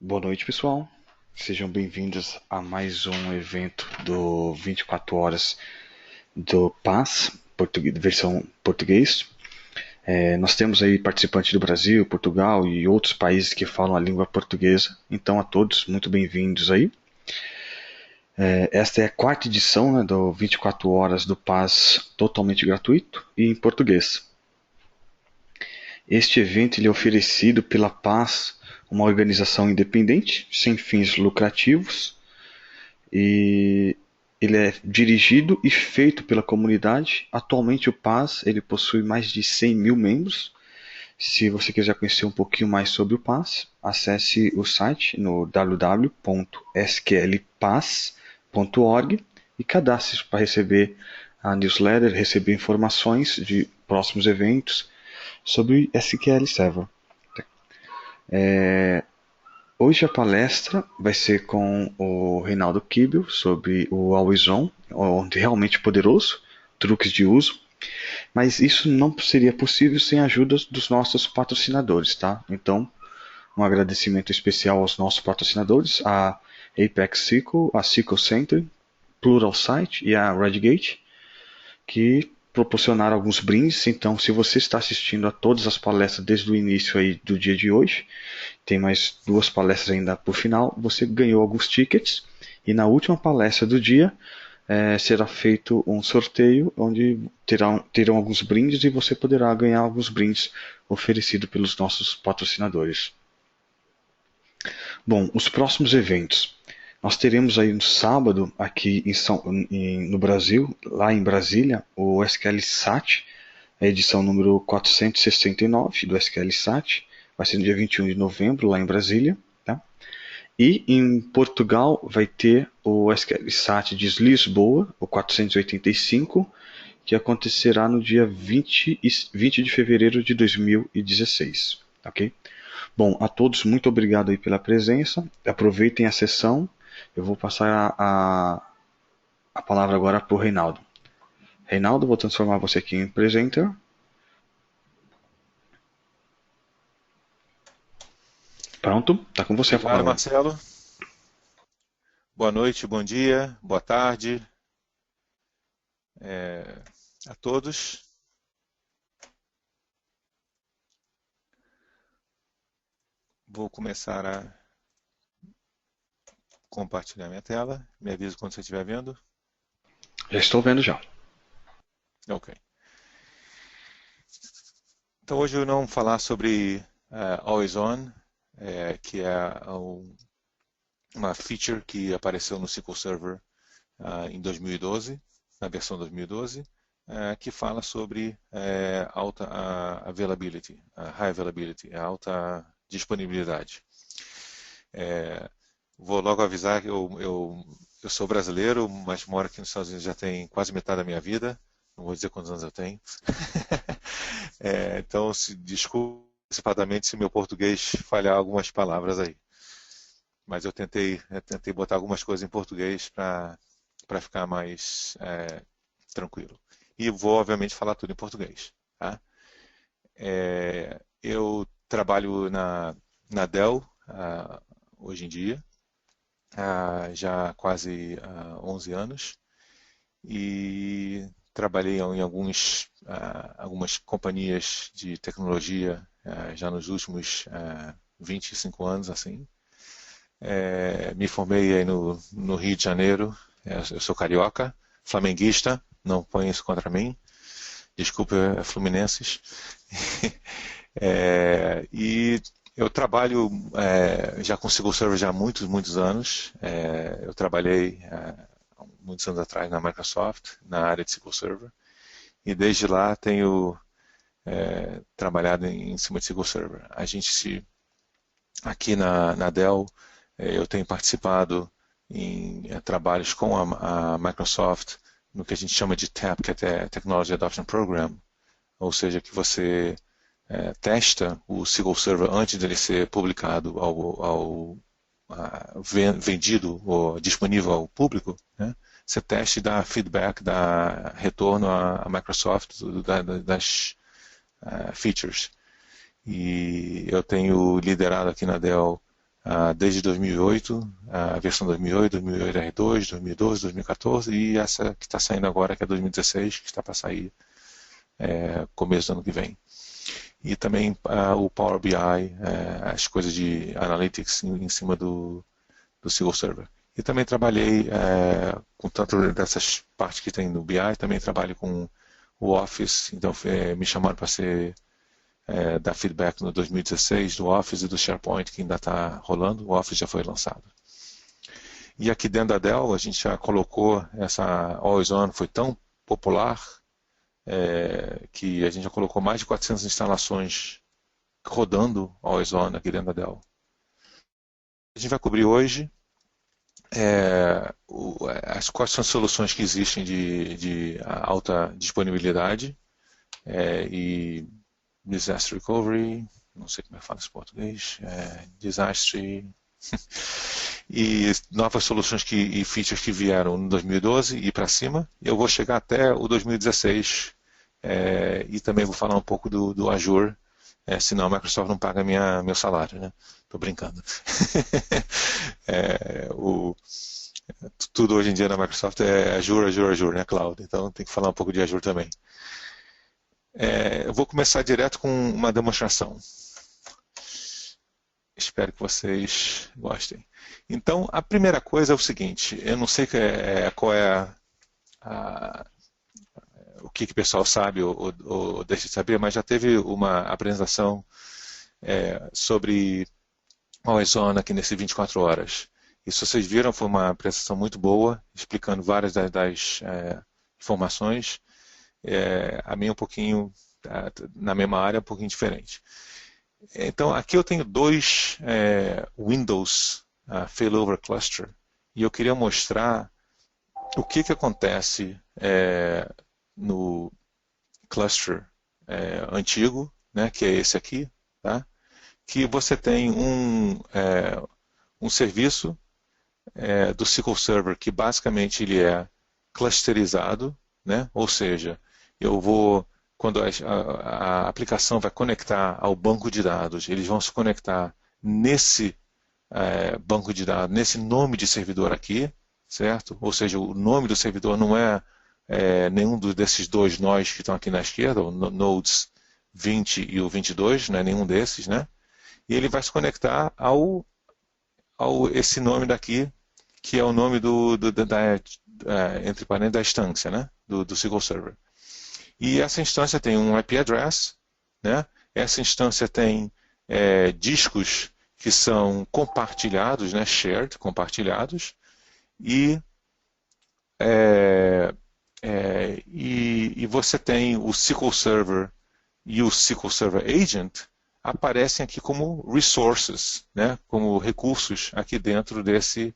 Boa noite, pessoal. Sejam bem-vindos a mais um evento do 24 horas do PAS, versão português. Nós temos aí participantes do Brasil, Portugal e outros países que falam a língua portuguesa. Então, a todos, muito bem-vindos aí. Esta é a quarta edição, né, do 24 horas do PAS totalmente gratuito e em português. Este evento ele é oferecido pela PAS, uma organização independente, sem fins lucrativos, e ele é dirigido e feito pela comunidade. Atualmente o PAS ele possui mais de 100 mil membros. Se você quiser conhecer um pouquinho mais sobre o PAS, acesse o site no www.sqlpass.org e cadastre-se para receber a newsletter, receber informações de próximos eventos sobre SQL Server. Hoje a palestra vai ser com o Reinaldo Kibel sobre o Always On, realmente poderoso, truques de uso, mas isso não seria possível sem a ajuda dos nossos patrocinadores, tá? Então, um agradecimento especial aos nossos patrocinadores, a Apex SQL, a SQL Center, Pluralsight e a Redgate, que proporcionaram alguns brindes. Então, se você está assistindo a todas as palestras desde o início aí do dia de hoje, tem mais duas palestras ainda por final, você ganhou alguns tickets. E na última palestra do dia será feito um sorteio onde terão alguns brindes e você poderá ganhar alguns brindes oferecidos pelos nossos patrocinadores. Bom, os próximos eventos. Nós teremos aí no sábado, aqui no Brasil, lá em Brasília, o SQL SAT, a edição número 469 do SQL SAT. Vai ser no dia 21 de novembro, lá em Brasília. Tá? E em Portugal vai ter o SQL SAT de Lisboa, o 485, que acontecerá no dia 20 de fevereiro de 2016. Ok? Bom, a todos, muito obrigado aí pela presença. Aproveitem a sessão. Eu vou passar a palavra agora para o Reinaldo. Reinaldo, vou transformar você aqui em presenter. Pronto, tá com você a Obrigado, palavra. Marcelo. Boa noite, bom dia, boa tarde a todos. Vou começar a compartilhar minha tela. Me avisa quando você estiver vendo. Já estou vendo já. Ok. Então hoje eu não vou falar sobre Always On, que é uma feature que apareceu no SQL Server em 2012, na versão 2012, que fala sobre alta availability, high availability, a alta disponibilidade. Vou logo avisar que eu sou brasileiro, mas moro aqui nos Estados Unidos já tem quase metade da minha vida. Não vou dizer quantos anos eu tenho. Então, desculpe antecipadamente se meu português falhar algumas palavras aí. Mas eu tentei botar algumas coisas em português para ficar mais tranquilo. E vou, obviamente, falar tudo em português. Tá? Eu trabalho na Dell hoje em dia, já há quase 11 anos, e trabalhei em algumas companhias de tecnologia já nos últimos 25 anos, assim. Me formei aí no Rio de Janeiro. Eu sou carioca, flamenguista, não põe isso contra mim. Desculpe, fluminenses. E eu trabalho já com SQL Server já há muitos, muitos anos. Eu trabalhei muitos anos atrás na Microsoft, na área de SQL Server. E desde lá tenho trabalhado em cima de SQL Server. Aqui na Dell, eu tenho participado em trabalhos com a Microsoft no que a gente chama de TAP, que é Technology Adoption Program, ou seja, que você testa o SQL Server antes dele ser publicado vendido ou disponível ao público, né? Você testa e dá feedback, dá retorno à Microsoft das features. E eu tenho liderado aqui na Dell desde 2008, a versão 2008, 2008 R2, 2012, 2014 e essa que está saindo agora, que é 2016, que está para sair começo do ano que vem. E também o Power BI, as coisas de Analytics em cima do SQL Server. E também trabalhei com tanto dessas partes que tem no BI, também trabalho com o Office, então me chamaram para dar feedback no 2016 do Office e do SharePoint, que ainda está rolando, o Office já foi lançado. E aqui dentro da Dell, a gente já colocou essa Always On, foi tão popular, que a gente já colocou mais de 400 instalações rodando Always On aqui dentro da Dell. A gente vai cobrir hoje quais são as soluções que existem de alta disponibilidade e Disaster Recovery, não sei como é que fala isso em português, Disaster e novas soluções e features que vieram no 2012 e para cima. Eu vou chegar até o 2016 e também vou falar um pouco do Azure, senão a Microsoft não paga meu salário, né? Tô brincando. Tudo hoje em dia na Microsoft é Azure, Azure, Azure, né? Cloud. Então tem que falar um pouco de Azure também. Eu vou começar direto com uma demonstração. Espero que vocês gostem. Então, a primeira coisa é o seguinte, eu não sei qual é o que o pessoal sabe ou deixa de saber, mas já teve uma apresentação sobre Always On aqui nesse 24 horas. E se vocês viram, foi uma apresentação muito boa, explicando várias das informações. A minha um pouquinho, na mesma área, um pouquinho diferente. Então, aqui eu tenho dois Windows Failover Cluster e eu queria mostrar o que acontece no cluster antigo, né, que é esse aqui, tá? Que você tem um serviço do SQL Server que basicamente ele é clusterizado, né? Ou seja, quando a aplicação vai conectar ao banco de dados, eles vão se conectar nesse banco de dados, nesse nome de servidor aqui, certo? Ou seja, o nome do servidor não é nenhum desses dois nós que estão aqui na esquerda, o Nodes 20 e o 22, não é nenhum desses, né? E ele vai se conectar ao esse nome daqui, que é o nome entre parênteses, da instância, né? do SQL Server. E essa instância tem um IP address, né? Essa instância tem discos que são compartilhados, né? Shared, compartilhados, e você tem o SQL Server e o SQL Server Agent aparecem aqui como resources, né? Como recursos aqui dentro desse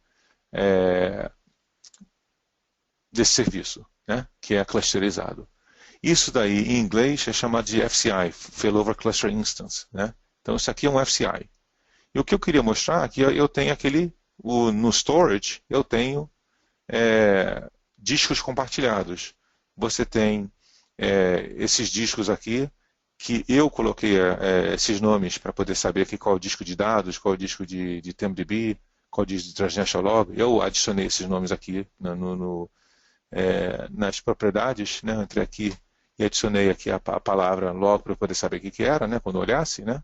serviço, né? Que é clusterizado. Isso daí, em inglês, é chamado de FCI, Failover Cluster Instance, né? Então, isso aqui é um FCI. E o que eu queria mostrar é que eu tenho no storage, eu tenho discos compartilhados. Você tem esses discos aqui, que eu coloquei esses nomes para poder saber aqui qual é o disco de dados, qual é o disco de TempDB, qual é o disco de Transnational Log. Eu adicionei esses nomes aqui nas propriedades, né? Entrei aqui e adicionei aqui a palavra log para poder saber o que era, né? Quando eu olhasse, né?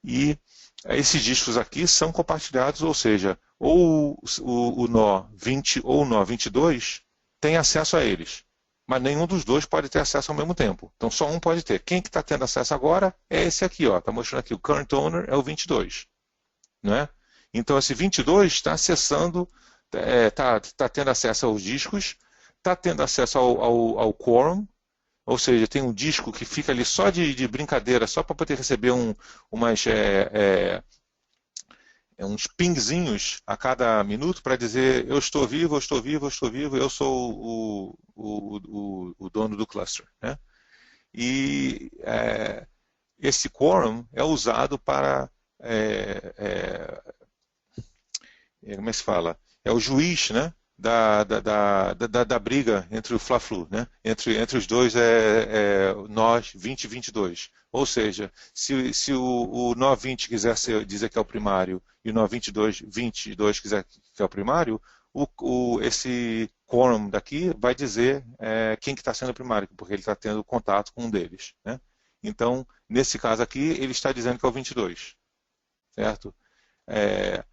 E esses discos aqui são compartilhados, ou seja, ou o nó 20 ou o nó 22 tem acesso a eles, mas nenhum dos dois pode ter acesso ao mesmo tempo. Então só um pode ter. Quem que está tendo acesso agora é esse aqui, ó. Está mostrando aqui, o current owner é o 22. Né? Então esse 22 está acessando, está tendo acesso aos discos, está tendo acesso ao quorum, ou seja, tem um disco que fica ali só de brincadeira, só para poder receber uns pingzinhos a cada minuto para dizer eu estou vivo, eu estou vivo, eu estou vivo, eu sou o dono do cluster. Né? E esse quorum é usado para como é que se fala? É o juiz, né? da briga entre o Fla-Flu, né? Entre os dois nós 2022. Ou seja, se o nó 20 quiser dizer que é o primário e o nó 22 quiser que é o primário, esse quorum daqui vai dizer quem que está sendo o primário, porque ele está tendo contato com um deles, né? Então, nesse caso aqui, ele está dizendo que é o 22, certo? É,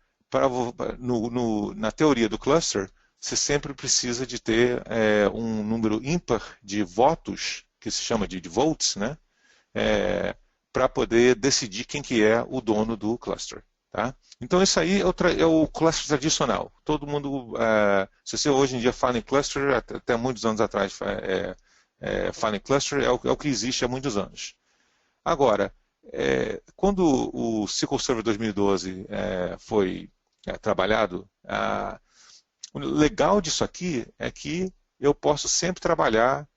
na teoria do cluster, você sempre precisa de ter um número ímpar de votos, que se chama de votes, né? Para poder decidir quem que é o dono do cluster. Tá? Então isso aí é o cluster tradicional. Todo mundo, se você hoje em dia fala em cluster, até muitos anos atrás fala em cluster, é o que existe há muitos anos. Agora, quando o SQL Server 2012 foi trabalhado, o legal disso aqui é que eu posso sempre trabalhar,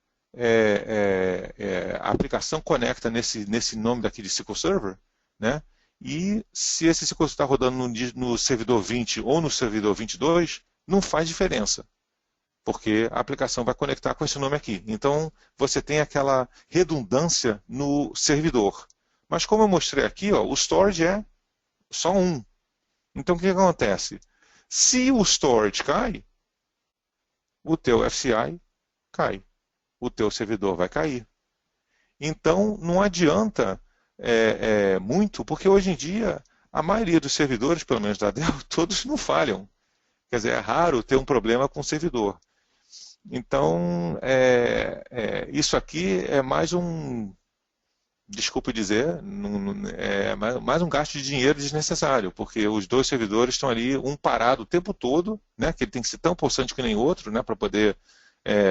a aplicação conecta nesse nome daqui de SQL Server, né? E se esse SQL está rodando no servidor 20 ou no servidor 22, não faz diferença, porque a aplicação vai conectar com esse nome aqui. Então, você tem aquela redundância no servidor. Mas como eu mostrei aqui, ó, o storage é só um. Então, o que acontece? Se o storage cai, o teu FCI cai. O teu servidor vai cair. Então, não adianta muito, porque hoje em dia, a maioria dos servidores, pelo menos da Dell, todos não falham. Quer dizer, é raro ter um problema com o servidor. Então, isso aqui é mais um, desculpe dizer, mais um gasto de dinheiro desnecessário, porque os dois servidores estão ali, um parado o tempo todo, né, que ele tem que ser tão possante que nem o outro, né, para poder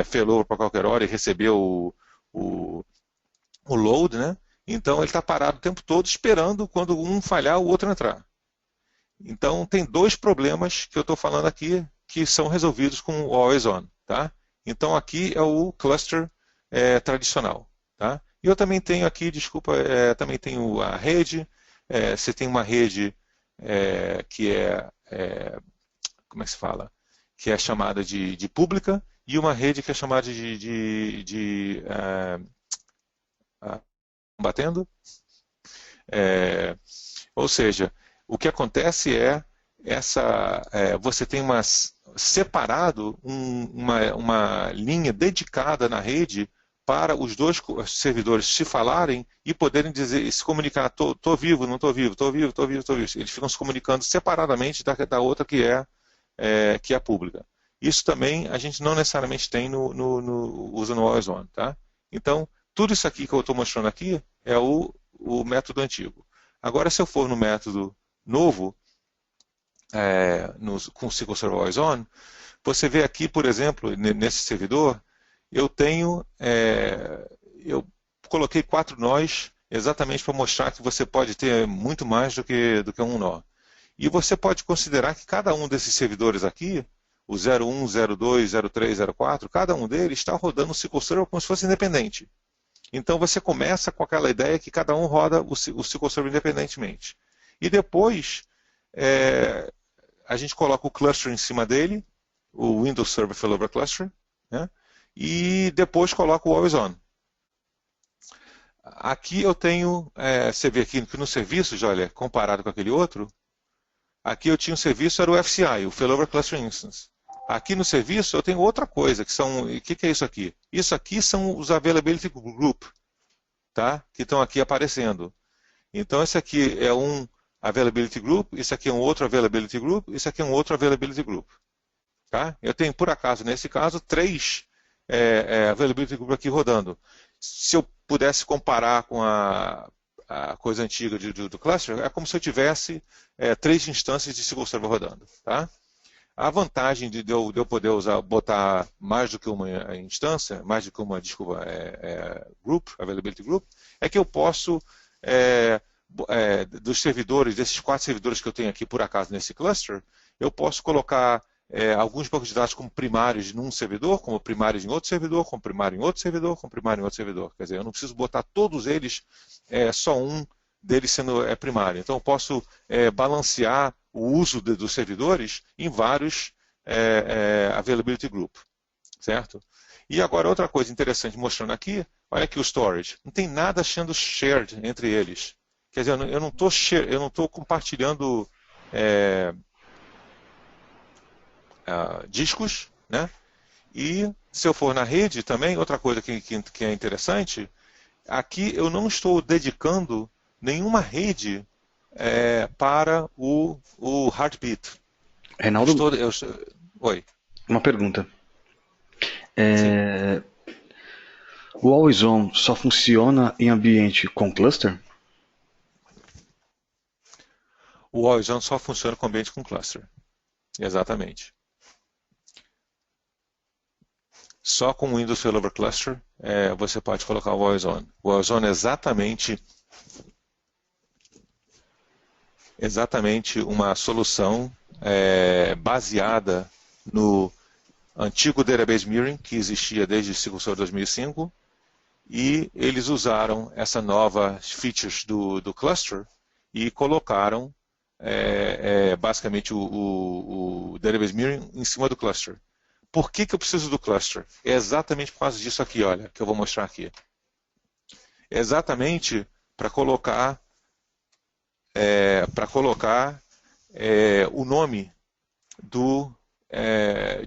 failover para qualquer hora e receber o load, né? Então ele está parado o tempo todo esperando quando um falhar o outro entrar. Então tem dois problemas que eu estou falando aqui que são resolvidos com o Always On, tá? Então aqui é o cluster tradicional, tá? E eu também tenho aqui, desculpa, também tenho a rede. Você tem uma rede que como é que se fala? Que é chamada de pública e uma rede que é chamada de batendo. Ou seja, o que acontece você tem separado uma linha dedicada na rede para os dois servidores se falarem e poderem dizer, se comunicar, tô vivo, não tô vivo, tô vivo, tô vivo, tô vivo. Eles ficam se comunicando separadamente da outra que é pública. Isso também a gente não necessariamente tem usa no Always On, tá? Então, tudo isso aqui que eu estou mostrando aqui é o método antigo. Agora, se eu for no método novo, com o SQL Server Always On, você vê aqui, por exemplo, nesse servidor, eu coloquei 4 nós exatamente para mostrar que você pode ter muito mais do que um nó. E você pode considerar que cada um desses servidores aqui, o 01, 02, 03, 04, cada um deles está rodando o SQL Server como se fosse independente. Então você começa com aquela ideia que cada um roda o SQL Server independentemente. E depois a gente coloca o cluster em cima dele, o Windows Server Failover Cluster, né? E depois coloca o Always On. Aqui eu tenho, você vê aqui que no serviço, olha, comparado com aquele outro, aqui eu tinha um serviço, era o FCI, o Failover Cluster Instance. Aqui no serviço eu tenho outra coisa, o que é isso aqui? Isso aqui são os Availability Group, tá? Que estão aqui aparecendo. Então esse aqui é um Availability Group, esse aqui é um outro Availability Group, esse aqui é um outro Availability Group. Tá? Eu tenho, por acaso, nesse caso, 3 Availability Group aqui rodando. Se eu pudesse comparar com a coisa antiga do cluster, é como se eu tivesse 3 instâncias de SQL Server rodando. Tá? A vantagem de eu poder botar mais do que uma instância, mais do que uma, desculpa, group, Availability Group, é que eu posso, dos servidores, desses 4 servidores que eu tenho aqui por acaso nesse cluster, eu posso colocar alguns bancos de dados como primários num servidor, como primários em outro servidor, como primário em outro servidor, como primário em outro servidor. Quer dizer, eu não preciso botar todos eles, só um deles sendo primário. Então eu posso balancear o uso dos servidores em vários Availability Group, certo? E agora outra coisa interessante mostrando aqui, olha aqui o storage. Não tem nada sendo shared entre eles. Quer dizer, eu não estou compartilhando discos, né? E se eu for na rede também, outra coisa que é interessante, aqui eu não estou dedicando nenhuma rede para o Heartbeat. Reinaldo, Oi. uma pergunta. Sim. O Always On só funciona em ambiente com cluster? O Always On só funciona com ambiente com cluster. Exatamente. Só com o Windows Failover Cluster você pode colocar o Always On. O Always On é exatamente uma solução baseada no antigo Database Mirroring, que existia desde SQL Server 2005, e eles usaram essa nova features do cluster e colocaram basicamente o Database Mirroring em cima do cluster. Por que eu preciso do cluster? É exatamente por causa disso aqui, olha, que eu vou mostrar aqui. É exatamente para colocar o nome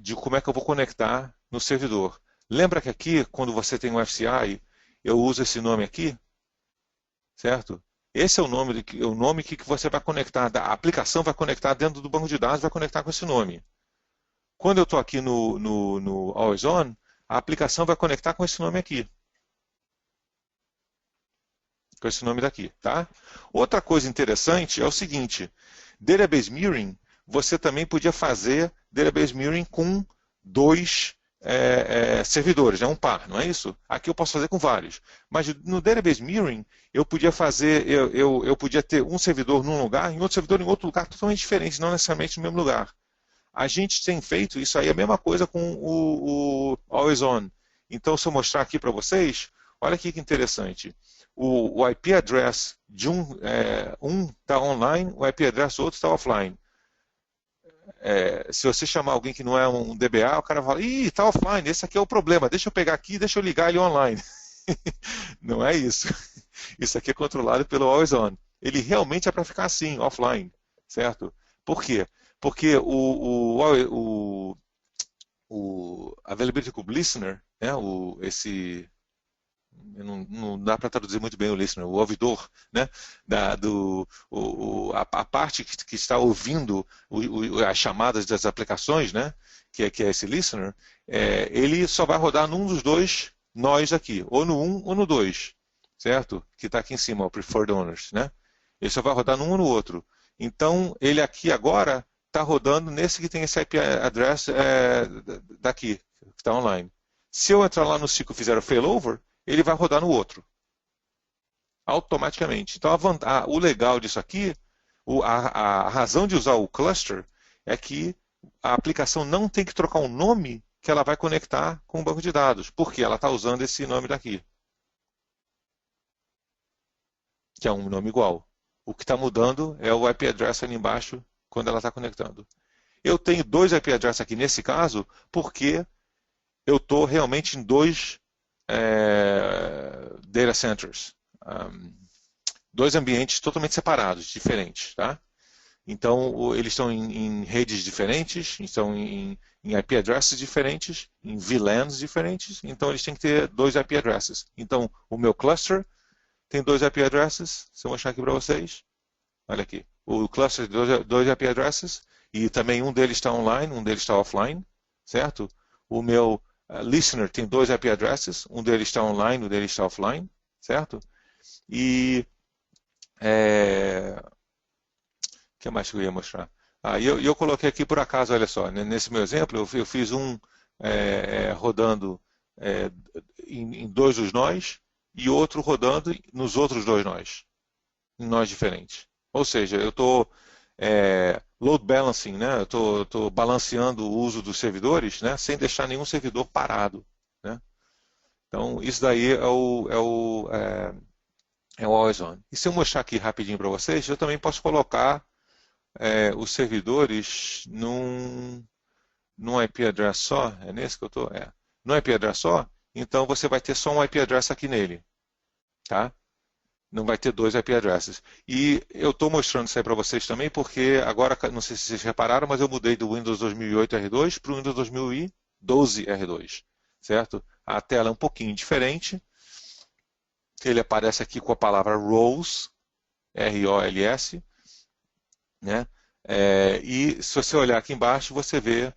de como é que eu vou conectar no servidor. Lembra que aqui, quando você tem um FCI, eu uso esse nome aqui, certo? Esse é o nome que você vai conectar, a aplicação vai conectar dentro do banco de dados, vai conectar com esse nome. Quando eu estou aqui no Always On, a aplicação vai conectar com esse nome aqui. Com esse nome daqui, tá? Outra coisa interessante é o seguinte, Database Mirroring, você também podia fazer Database Mirroring com dois servidores, um par, não é isso? Aqui eu posso fazer com vários. Mas no Database Mirroring, eu podia fazer, eu podia ter um servidor num lugar e outro servidor em outro lugar totalmente diferente, não necessariamente no mesmo lugar. A gente tem feito isso aí, a mesma coisa com o Always On. Então, se eu mostrar aqui para vocês, olha aqui que interessante. O IP address de um está online, o IP address do outro está offline. Se você chamar alguém que não é um DBA, o cara fala, ih, está offline, esse aqui é o problema, deixa eu pegar aqui, deixa eu ligar ele online. Não é isso. Isso aqui é controlado pelo Always On. Ele realmente é para ficar assim, offline, certo? Por quê? Porque o Availability Group Listener, né, não dá para traduzir muito bem o listener, o ouvidor, né, a parte que está ouvindo as chamadas das aplicações, né, que é esse listener, ele só vai rodar num dos dois nós aqui, ou no 1 ou no 2, certo? Que está aqui em cima, o Preferred Owners, né? Ele só vai rodar num ou no outro. Então, ele aqui agora está rodando nesse que tem esse IP address daqui, que está online. Se eu entrar lá no SQL e fizer o failover, ele vai rodar no outro. Automaticamente. Então, o legal disso aqui, a razão de usar o cluster é que a aplicação não tem que trocar o nome que ela vai conectar com o banco de dados, porque ela está usando esse nome daqui, que é um nome igual. O que está mudando é o IP address ali embaixo quando ela está conectando. Eu tenho dois IP address aqui nesse caso, porque eu estou realmente em dois data centers, dois ambientes totalmente separados, diferentes, tá? Então, eles estão em redes diferentes, estão em IP addresses diferentes, em VLANs diferentes, então eles têm que ter dois IP addresses. Então, o meu cluster tem dois IP addresses, se eu mostrar aqui para vocês, olha aqui, o cluster tem dois IP addresses, e também um deles está online, um deles está offline, certo? O meu listener tem dois IP addresses, um deles está online, um deles está offline, certo? E o que mais que eu ia mostrar? Eu coloquei aqui por acaso, olha só, nesse meu exemplo, eu fiz um rodando em dois dos nós e outro rodando nos outros dois nós, em nós diferentes. Ou seja, eu estou load balancing, né? Eu estou balanceando o uso dos servidores, né? Sem deixar nenhum servidor parado, né? Então, isso daí é o Always On. E se eu mostrar aqui rapidinho para vocês, eu também posso colocar os servidores num IP address só, é nesse que eu estou? É. Num IP address só, então você vai ter só um IP address aqui nele, tá? Não vai ter dois IP addresses. E eu estou mostrando isso aí para vocês também, porque agora, não sei se vocês repararam, mas eu mudei do Windows 2008 R2 para o Windows 2012 R2, certo? A tela é um pouquinho diferente. Ele aparece aqui com a palavra roles, R-O-L-S, né? E se você olhar aqui embaixo, você vê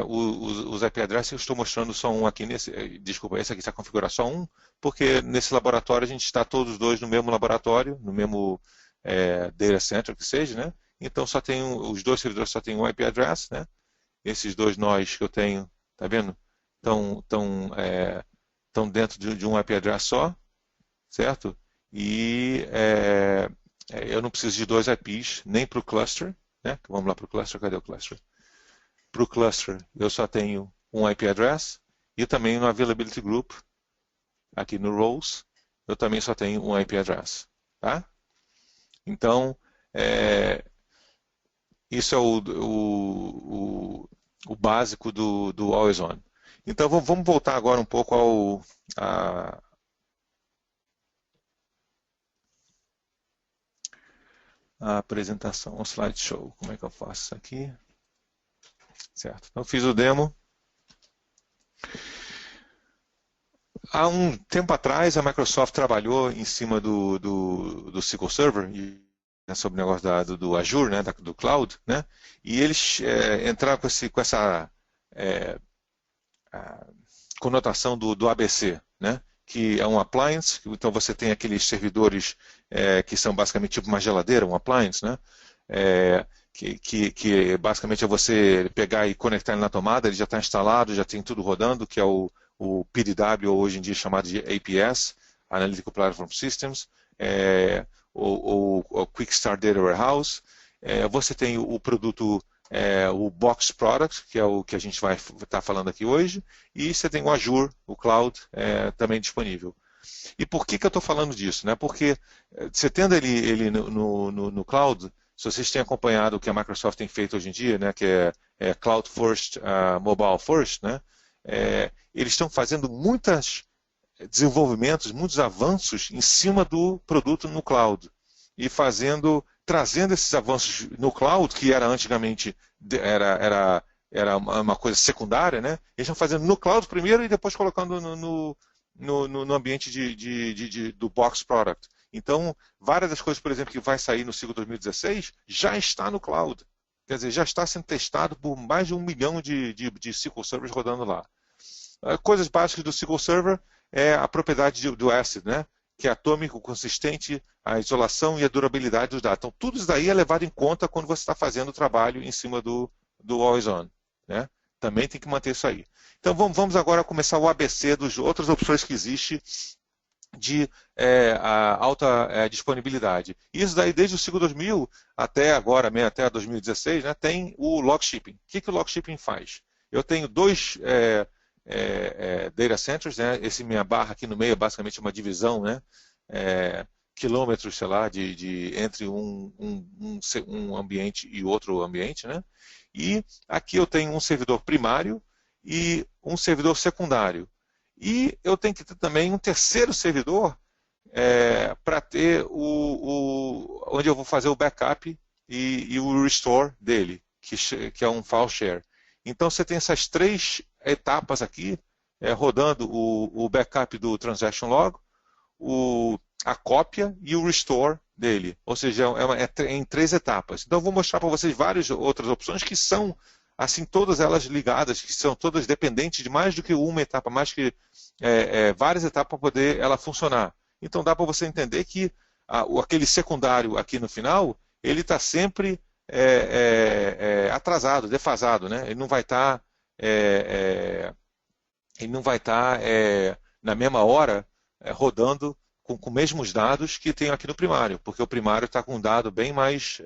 os IP addresses. Eu estou mostrando só um aqui desculpa, esse aqui está configurado só um, porque nesse laboratório a gente está todos dois no mesmo laboratório, no mesmo data center que seja, né? Então só tem os dois servidores só tem um IP address, né? Esses dois nós que eu tenho, tá vendo? Estão dentro de um IP address só, certo? E eu não preciso de dois IPs, nem para o cluster, né? Vamos lá para o cluster, cadê o cluster? Para o cluster eu só tenho um IP address e também no Availability Group, aqui no Roles, eu também só tenho um IP address. Tá? Então, isso é o básico do Always On. Então, vamos voltar agora um pouco a apresentação, o slideshow. Como é que eu faço isso aqui? Certo. Então, fiz o demo. Há um tempo atrás, a Microsoft trabalhou em cima do SQL Server, sobre o negócio do Azure, né, do Cloud, né, e eles entraram com essa conotação do ABC, né, que é um appliance. Então você tem aqueles servidores que são basicamente tipo uma geladeira, um appliance, né, que basicamente é você pegar e conectar ele na tomada, ele já está instalado, já tem tudo rodando, que é o PDW, hoje em dia chamado de APS, Analytical Platform Systems, o Quick Start Data Warehouse. Você tem o produto, o Box Product, que é o que a gente vai estar falando aqui hoje, e você tem o Azure, o Cloud, também disponível. E por que eu estou falando disso? Né? Porque você tendo ele no Cloud, se vocês têm acompanhado o que a Microsoft tem feito hoje em dia, né, que é Cloud First, Mobile First, né, eles estão fazendo muitos desenvolvimentos, muitos avanços em cima do produto no cloud e trazendo esses avanços no cloud, que era antigamente era uma coisa secundária, né? Eles estão fazendo no cloud primeiro e depois colocando no ambiente do box product. Então, várias das coisas, por exemplo, que vai sair no ciclo 2016 já está no cloud. Quer dizer, já está sendo testado por mais de 1 milhão de SQL Servers rodando lá. Coisas básicas do SQL Server é a propriedade do ACID, né? Que é atômico, consistente, a isolação e a durabilidade dos dados. Então, tudo isso daí é levado em conta quando você está fazendo o trabalho em cima do Always On, né? Também tem que manter isso aí. Então, vamos agora começar o ABC das outras opções que existem de alta disponibilidade. Isso daí, desde o ciclo 2000 até agora, até 2016, né, tem o log shipping. O que o log shipping faz? Eu tenho dois data centers, né? Esse minha barra aqui no meio é basicamente uma divisão, né? Quilômetros, sei lá, entre um ambiente e outro ambiente, né? E aqui eu tenho um servidor primário e um servidor secundário. E eu tenho que ter também um terceiro servidor para ter onde eu vou fazer o backup e o restore dele, que é um file share. Então você tem essas três etapas aqui, rodando o backup do transaction log, a cópia e o restore dele. Ou seja, em três etapas. Então eu vou mostrar para vocês várias outras opções que são, assim, todas elas ligadas, que são todas dependentes de mais do que uma etapa, mais que várias etapas para poder ela funcionar. Então dá para você entender que aquele secundário aqui no final, ele está sempre atrasado, defasado, né? Ele não vai estar na mesma hora rodando com os mesmos dados que tem aqui no primário, porque o primário está com um dado bem mais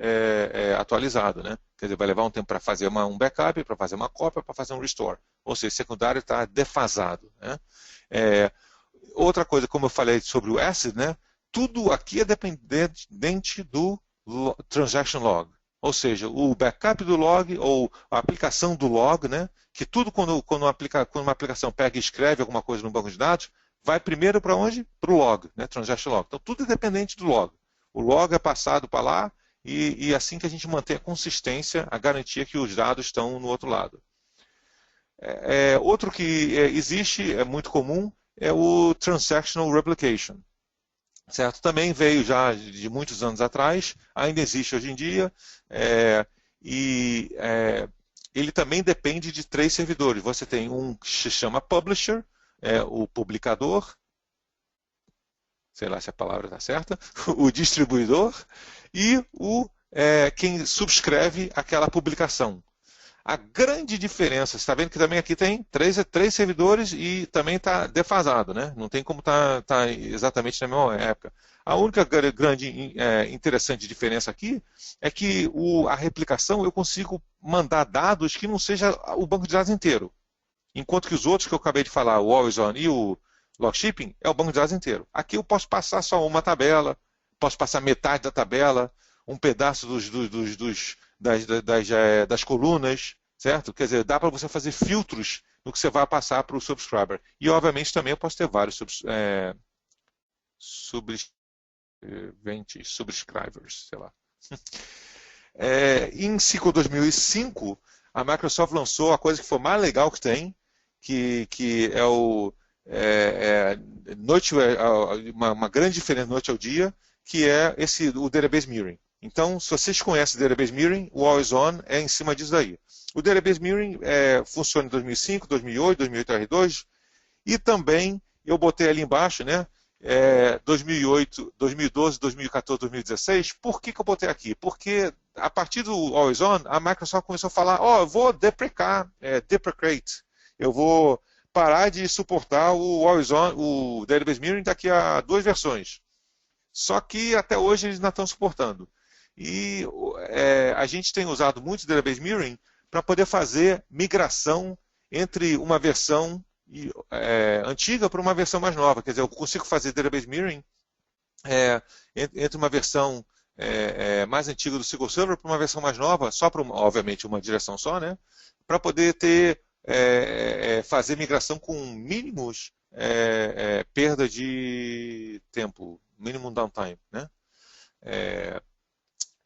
atualizado, né? Quer dizer, vai levar um tempo para fazer um backup, para fazer uma cópia, para fazer um restore. Ou seja, o secundário está defasado, né? Outra coisa, como eu falei sobre o ACID, né? Tudo aqui é dependente do transaction log. Ou seja, o backup do log ou a aplicação do log, né? Que tudo quando uma aplicação pega e escreve alguma coisa no banco de dados, vai primeiro para onde? Para o log, né? Transaction log. Então tudo é dependente do log. O log é passado para lá e assim que a gente mantém a consistência, a garantia que os dados estão no outro lado. Outro que existe, é muito comum, é o Transactional Replication. Certo? Também veio já de muitos anos atrás, ainda existe hoje em dia, e ele também depende de 3 servidores. Você tem um que se chama Publisher, o publicador, sei lá se a palavra está certa, o distribuidor e quem subscreve aquela publicação. A grande diferença, você está vendo que também aqui tem três servidores e também está defasado, né? Não tem como tá exatamente na mesma época. A única grande interessante diferença aqui é que a replicação eu consigo mandar dados que não seja o banco de dados inteiro. Enquanto que os outros que eu acabei de falar, o Always On e o Log Shipping, é o banco de dados inteiro. Aqui eu posso passar só uma tabela, posso passar metade da tabela, um pedaço das colunas, certo? Quer dizer, dá para você fazer filtros no que você vai passar para o subscriber. E, obviamente, também eu posso ter vários subscribers, sei lá. Em SQL 2005, a Microsoft lançou a coisa que foi mais legal que tem, que é o uma grande diferença noite ao dia, que é o Database Mirroring. Então, se vocês conhecem o Database Mirroring, o Always On é em cima disso daí. O Database Mirroring funciona em 2005, 2008, 2008 R2, e também eu botei ali embaixo, né, 2008, 2012, 2014, 2016. Por que eu botei aqui? Porque a partir do Always On, a Microsoft começou a falar, eu vou deprecate, eu vou parar de suportar o Always On, o Database Mirroring daqui a 2 versões. Só que até hoje eles não estão suportando. E a gente tem usado muito o Database Mirroring para poder fazer migração entre uma versão antiga para uma versão mais nova. Quer dizer, eu consigo fazer Database Mirroring entre uma versão mais antiga do SQL Server para uma versão mais nova, só para, obviamente, uma direção só, né? Para poder fazer migração com mínimos perda de tempo, minimum downtime, né?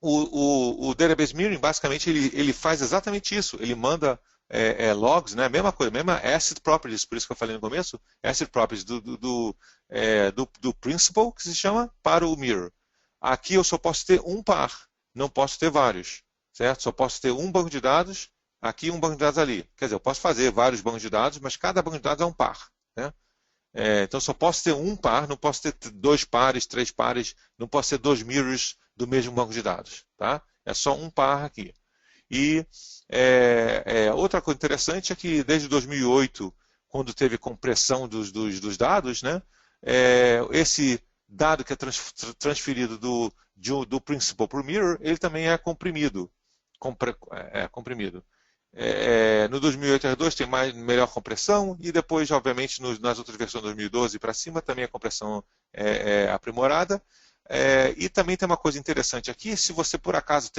O Database Mirroring, basicamente, ele faz exatamente isso. Ele manda logs, né? Mesma coisa, mesma asset properties, por isso que eu falei no começo, asset properties do principal, que se chama, para o mirror. Aqui eu só posso ter um par, não posso ter vários, certo? Só posso ter um banco de dados, aqui um banco de dados ali. Quer dizer, eu posso fazer vários bancos de dados, mas cada banco de dados é um par, né? Então só posso ter um par, não posso ter 2 pares, 3 pares, não posso ter 2 mirrors do mesmo banco de dados, tá? É só um par aqui. E outra coisa interessante é que desde 2008, quando teve compressão dos dados, né, esse dado que é transferido do principal para o mirror, ele também é comprimido. Comprimido. No 2008 R2 tem melhor compressão e depois, obviamente, nas outras versões 2012 para cima também a compressão é aprimorada. E também tem uma coisa interessante aqui, se você por acaso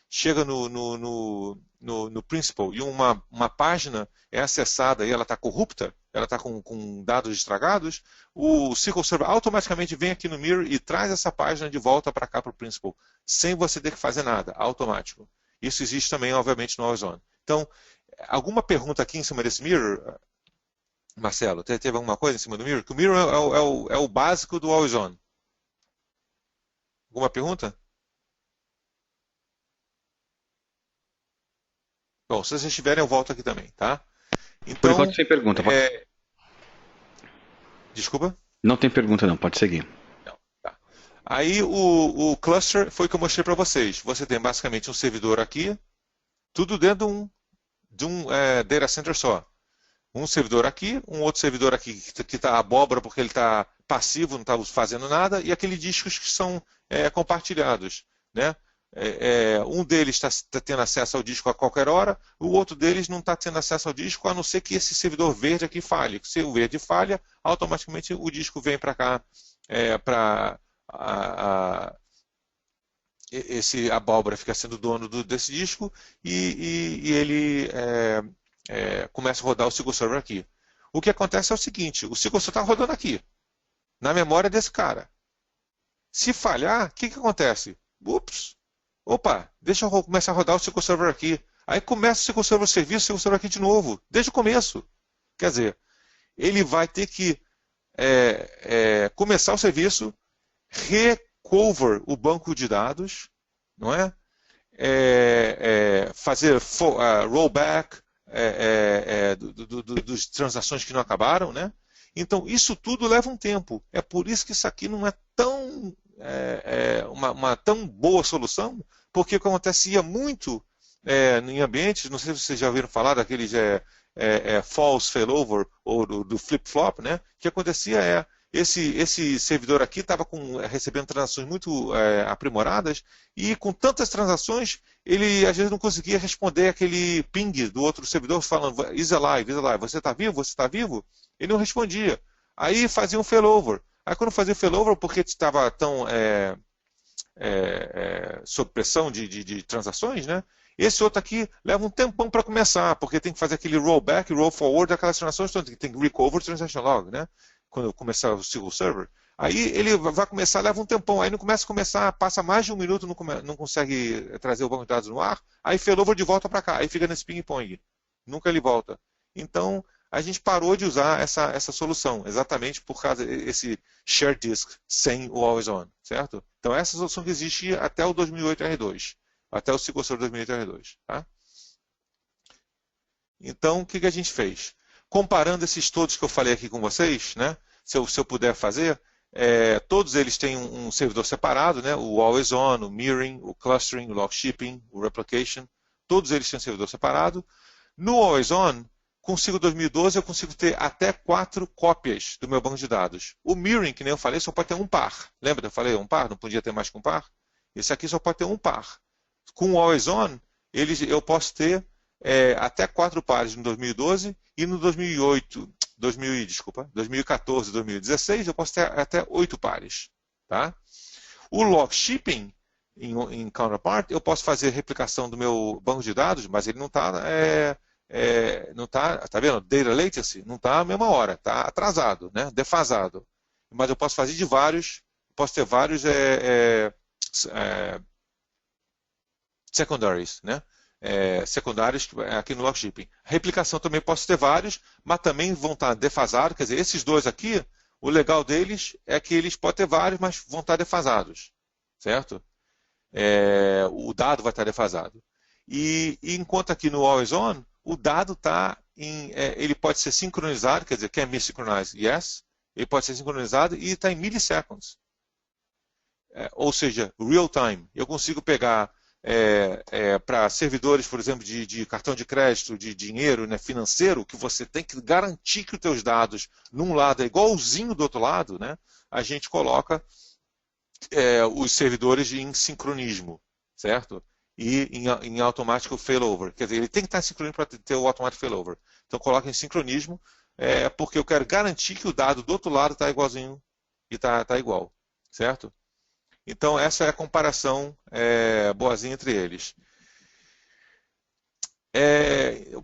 chega no principal e uma página é acessada e ela está corrupta, ela está com dados estragados, o SQL Server automaticamente vem aqui no Mirror e traz essa página de volta para cá para o principal, sem você ter que fazer nada, automático. Isso existe também, obviamente, no Always On. Então, alguma pergunta aqui em cima desse Mirror, Marcelo? Teve alguma coisa em cima do Mirror? Que o Mirror é o básico do Always On. Alguma pergunta? Bom, se vocês tiverem, eu volto aqui também, tá? Por Então, enquanto, sem pergunta. desculpa? Não tem pergunta não, pode seguir. Não, tá. Aí o cluster foi o que eu mostrei para vocês. Você tem basicamente um servidor aqui, tudo dentro de um data center só. Um servidor aqui, um outro servidor aqui que está abóbora porque ele está passivo, não está fazendo nada, e aqueles discos que são compartilhados, né? Um deles está tendo acesso ao disco a qualquer hora, o outro deles não está tendo acesso ao disco, a não ser que esse servidor verde aqui falhe. Se o verde falha, automaticamente o disco vem para cá esse abóbora fica sendo dono desse disco e ele começa a rodar o SQL Server aqui. O que acontece é o seguinte, o SQL Server está rodando aqui, na memória desse cara. Se falhar, o que acontece? Ups, opa, deixa eu começar a rodar o SQL Server aqui. Aí começa o SQL Server serviço, o SQL Server aqui de novo, desde o começo. Quer dizer, ele vai ter que começar o serviço, recover o banco de dados, não é? Fazer rollback das transações que não acabaram, né? Então, isso tudo leva um tempo. É por isso que isso aqui não é tão uma tão boa solução, porque acontecia muito em ambientes, não sei se vocês já ouviram falar daqueles false failover ou do flip-flop, né? O que acontecia esse servidor aqui estava recebendo transações muito aprimoradas e com tantas transações ele às vezes não conseguia responder aquele ping do outro servidor falando is alive, você está vivo, você está vivo? Ele não respondia. Aí fazia um failover. Aí quando fazia o failover, porque estava tão sob pressão de transações, né? Esse outro aqui leva um tempão para começar, porque tem que fazer aquele rollback, roll forward daquelas transações, tem que recover transaction log, né? Quando começar o SQL Server. Aí ele vai começar, leva um tempão, aí não começa, passa mais de um minuto, não consegue trazer o banco de dados no ar, aí failover de volta para cá, aí fica nesse ping-pong. Nunca ele volta. Então, a gente parou de usar essa solução, exatamente por causa desse shared disk sem o always on, certo? Então, essa solução que existia até o 2008 R2, até o SQL Server 2008 R2, tá? Então, o que a gente fez? Comparando esses todos que eu falei aqui com vocês, né? Se eu puder fazer, todos eles têm um servidor separado, né? O always on, o mirroring, o clustering, o log shipping, o replication, todos eles têm um servidor separado. No always on, consigo 2012, eu consigo ter até 4 cópias do meu banco de dados. O mirroring, que nem eu falei, só pode ter um par. Lembra que eu falei um par? Não podia ter mais que um par? Esse aqui só pode ter um par. Com o always on, eu posso ter até 4 pares no 2012 e no 2014, 2016, eu posso ter até 8 pares. Tá? O log shipping, em Counterpart, eu posso fazer replicação do meu banco de dados, mas ele não está não tá vendo? Data latency não está a mesma hora, está atrasado, né? Defasado. Mas eu posso fazer de vários, posso ter vários secondaries, né? Secundários aqui no log shipping. Replicação também posso ter vários, mas também vão estar defasados. Quer dizer, esses dois aqui, o legal deles é que eles podem ter vários, mas vão estar defasados, certo? O dado vai estar defasado. E enquanto aqui no Always On, o dado está ele pode ser sincronizado, quer dizer, can be synchronized? Yes. Ele pode ser sincronizado e está em milliseconds. Ou seja, real time. Eu consigo pegar para servidores, por exemplo, de cartão de crédito, de dinheiro, né, financeiro, que você tem que garantir que os teus dados num lado é igualzinho do outro lado, né, a gente coloca os servidores em sincronismo, certo? E em automático failover. Quer dizer, ele tem que estar em sincronismo para ter o automático failover. Então coloca em sincronismo, porque eu quero garantir que o dado do outro lado está igualzinho e está igual, certo? Então essa é a comparação boazinha entre eles.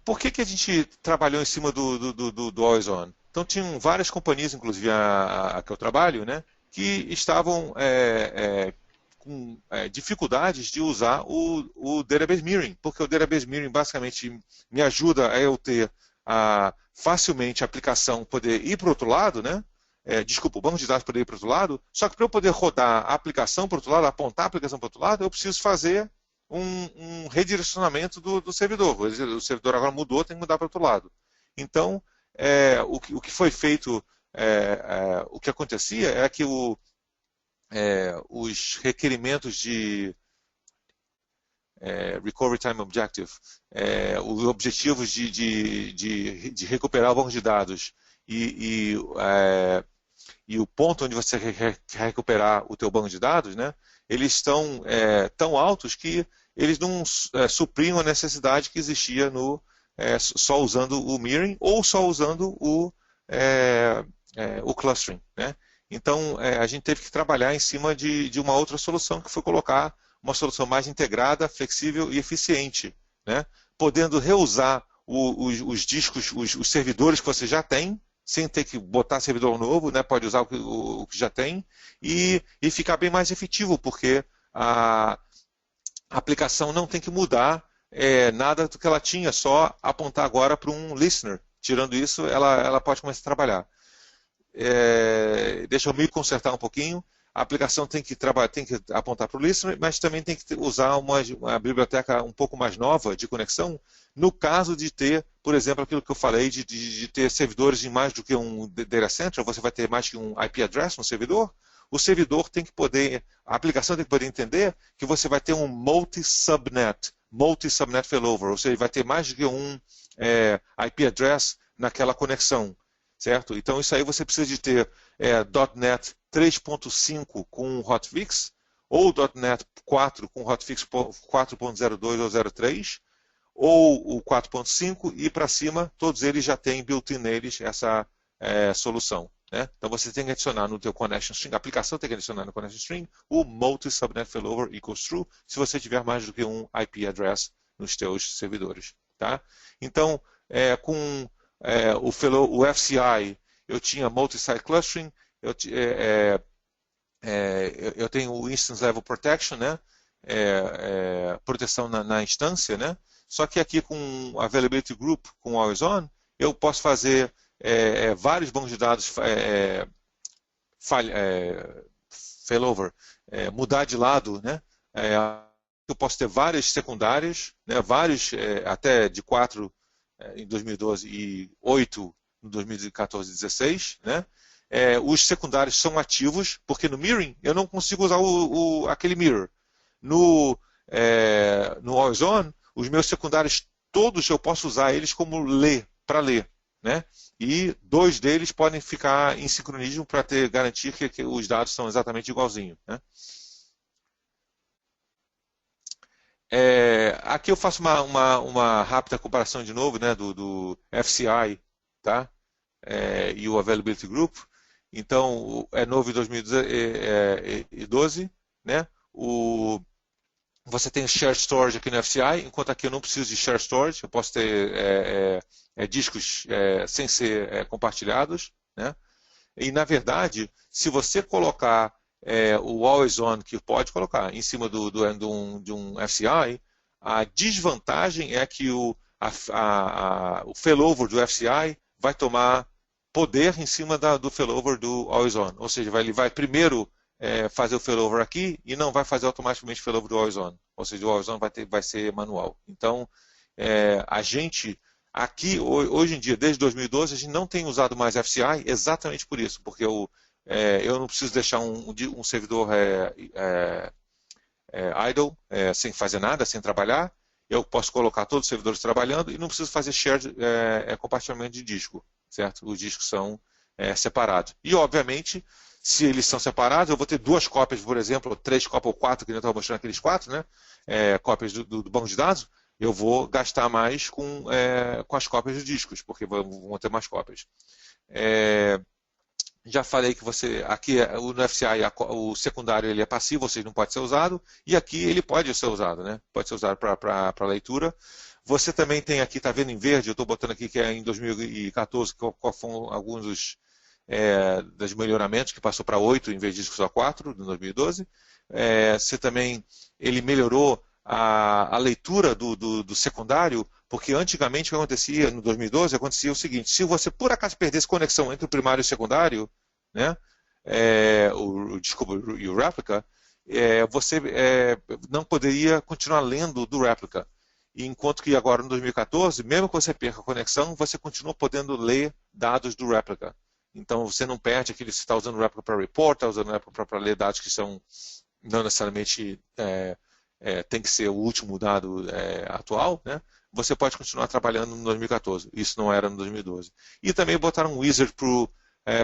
Por que a gente trabalhou em cima do Always On? Então tinham várias companhias, inclusive a que eu trabalho, né, que estavam com dificuldades de usar o Database Mirroring, porque o Database Mirroring basicamente me ajuda a eu ter facilmente a aplicação poder ir para o outro lado, né? Desculpa, o banco de dados poder ir para o outro lado, só que para eu poder rodar a aplicação para o outro lado, apontar a aplicação para o outro lado, eu preciso fazer um redirecionamento do servidor. O servidor agora mudou, tem que mudar para o outro lado. Então, o que foi feito, o que acontecia é que os requerimentos de Recovery Time Objective, os objetivos de recuperar o banco de dados e o ponto onde você quer recuperar o teu banco de dados, né, eles estão tão altos que eles não supriam a necessidade que existia só usando o mirroring ou só usando o clustering, né? Então, a gente teve que trabalhar em cima de uma outra solução, que foi colocar uma solução mais integrada, flexível e eficiente, né? Podendo reusar os discos, os servidores que você já tem, sem ter que botar servidor novo, né? Pode usar o que já tem e ficar bem mais efetivo, porque a aplicação não tem que mudar nada do que ela tinha, só apontar agora para um listener. Tirando isso, ela pode começar a trabalhar. Deixa eu me consertar um pouquinho. A aplicação tem que apontar para o listener, mas também tem que usar uma biblioteca um pouco mais nova de conexão, no caso de ter, por exemplo, aquilo que eu falei, de ter servidores em mais do que um data center, você vai ter mais que um IP address no servidor. O servidor tem que poder, a aplicação tem que poder entender que você vai ter um multi-subnet failover, ou seja, vai ter mais do que um IP address naquela conexão, certo? Então isso aí você precisa de ter .NET 3.5 com hotfix, ou .NET 4 com hotfix 4.02 ou 03, ou o 4.5 e para cima, todos eles já têm built-in neles essa solução. Né? Então você tem que adicionar no teu connection string, a aplicação tem que adicionar no connection string o multi-subnet failover equals true, se você tiver mais do que um IP address nos teus servidores. Tá? Então, com o FCI, eu tinha multi-site clustering, eu tenho o Instance Level Protection, né? Proteção na instância, né? Só que aqui com Availability Group, com Always On, eu posso fazer vários bancos de dados failover, mudar de lado, né? Eu posso ter várias secundárias, né? Vários, até de 4 em 2012 e 8 em 2014 e 2016, né? Os secundários são ativos, porque no mirroring eu não consigo usar aquele mirror. No Always On, os meus secundários todos eu posso usar eles como para ler. Né? E 2 deles podem ficar em sincronismo para garantir que os dados são exatamente igualzinhos. Né? Aqui eu faço uma rápida comparação de novo, né, do FCI, tá? E o Availability Group. Então, é novo em 2012, né? Você tem Shared Storage aqui no FCI, enquanto aqui eu não preciso de Shared Storage, eu posso ter discos sem ser compartilhados, né? E, na verdade, se você colocar o Always On, que pode colocar, em cima de um FCI, a desvantagem é que o failover do FCI vai tomar poder em cima do failover do Always On. Ou seja, ele vai primeiro fazer o failover aqui e não vai fazer automaticamente o failover do Always On. Ou seja, o Always On vai ser manual. Então, a gente, aqui, hoje em dia, desde 2012, a gente não tem usado mais FCI exatamente por isso, porque eu não preciso deixar um servidor idle, sem fazer nada, sem trabalhar. Eu posso colocar todos os servidores trabalhando e não preciso fazer shared compartilhamento de disco, certo? Os discos são separados. E, obviamente, se eles são separados, eu vou ter 2 cópias, por exemplo, ou 3 cópias ou 4, que eu estava mostrando aqueles 4, né? Cópias do banco de dados, eu vou gastar mais com as cópias dos discos, porque vão ter mais cópias. Já falei que aqui no FCI o secundário ele é passivo, ou seja, não pode ser usado, e aqui ele pode ser usado, né? Pode ser usado para leitura. Você também tem aqui, está vendo em verde, eu estou botando aqui que é em 2014, qual foram alguns dos melhoramentos, que passou para 8 em vez de só 4, em 2012. Você também, ele melhorou a leitura do secundário, porque antigamente o que acontecia no 2012, acontecia o seguinte: se você por acaso perdesse conexão entre o primário e o secundário, né, e o replica, você não poderia continuar lendo do replica. Enquanto que agora no 2014, mesmo que você perca a conexão, você continua podendo ler dados do replica. Então você não perde aquilo, você está usando o replica para report, está usando o replica para ler dados que são não necessariamente tem que ser o último dado atual, né? Você pode continuar trabalhando no 2014. Isso não era no 2012. E também botaram um wizard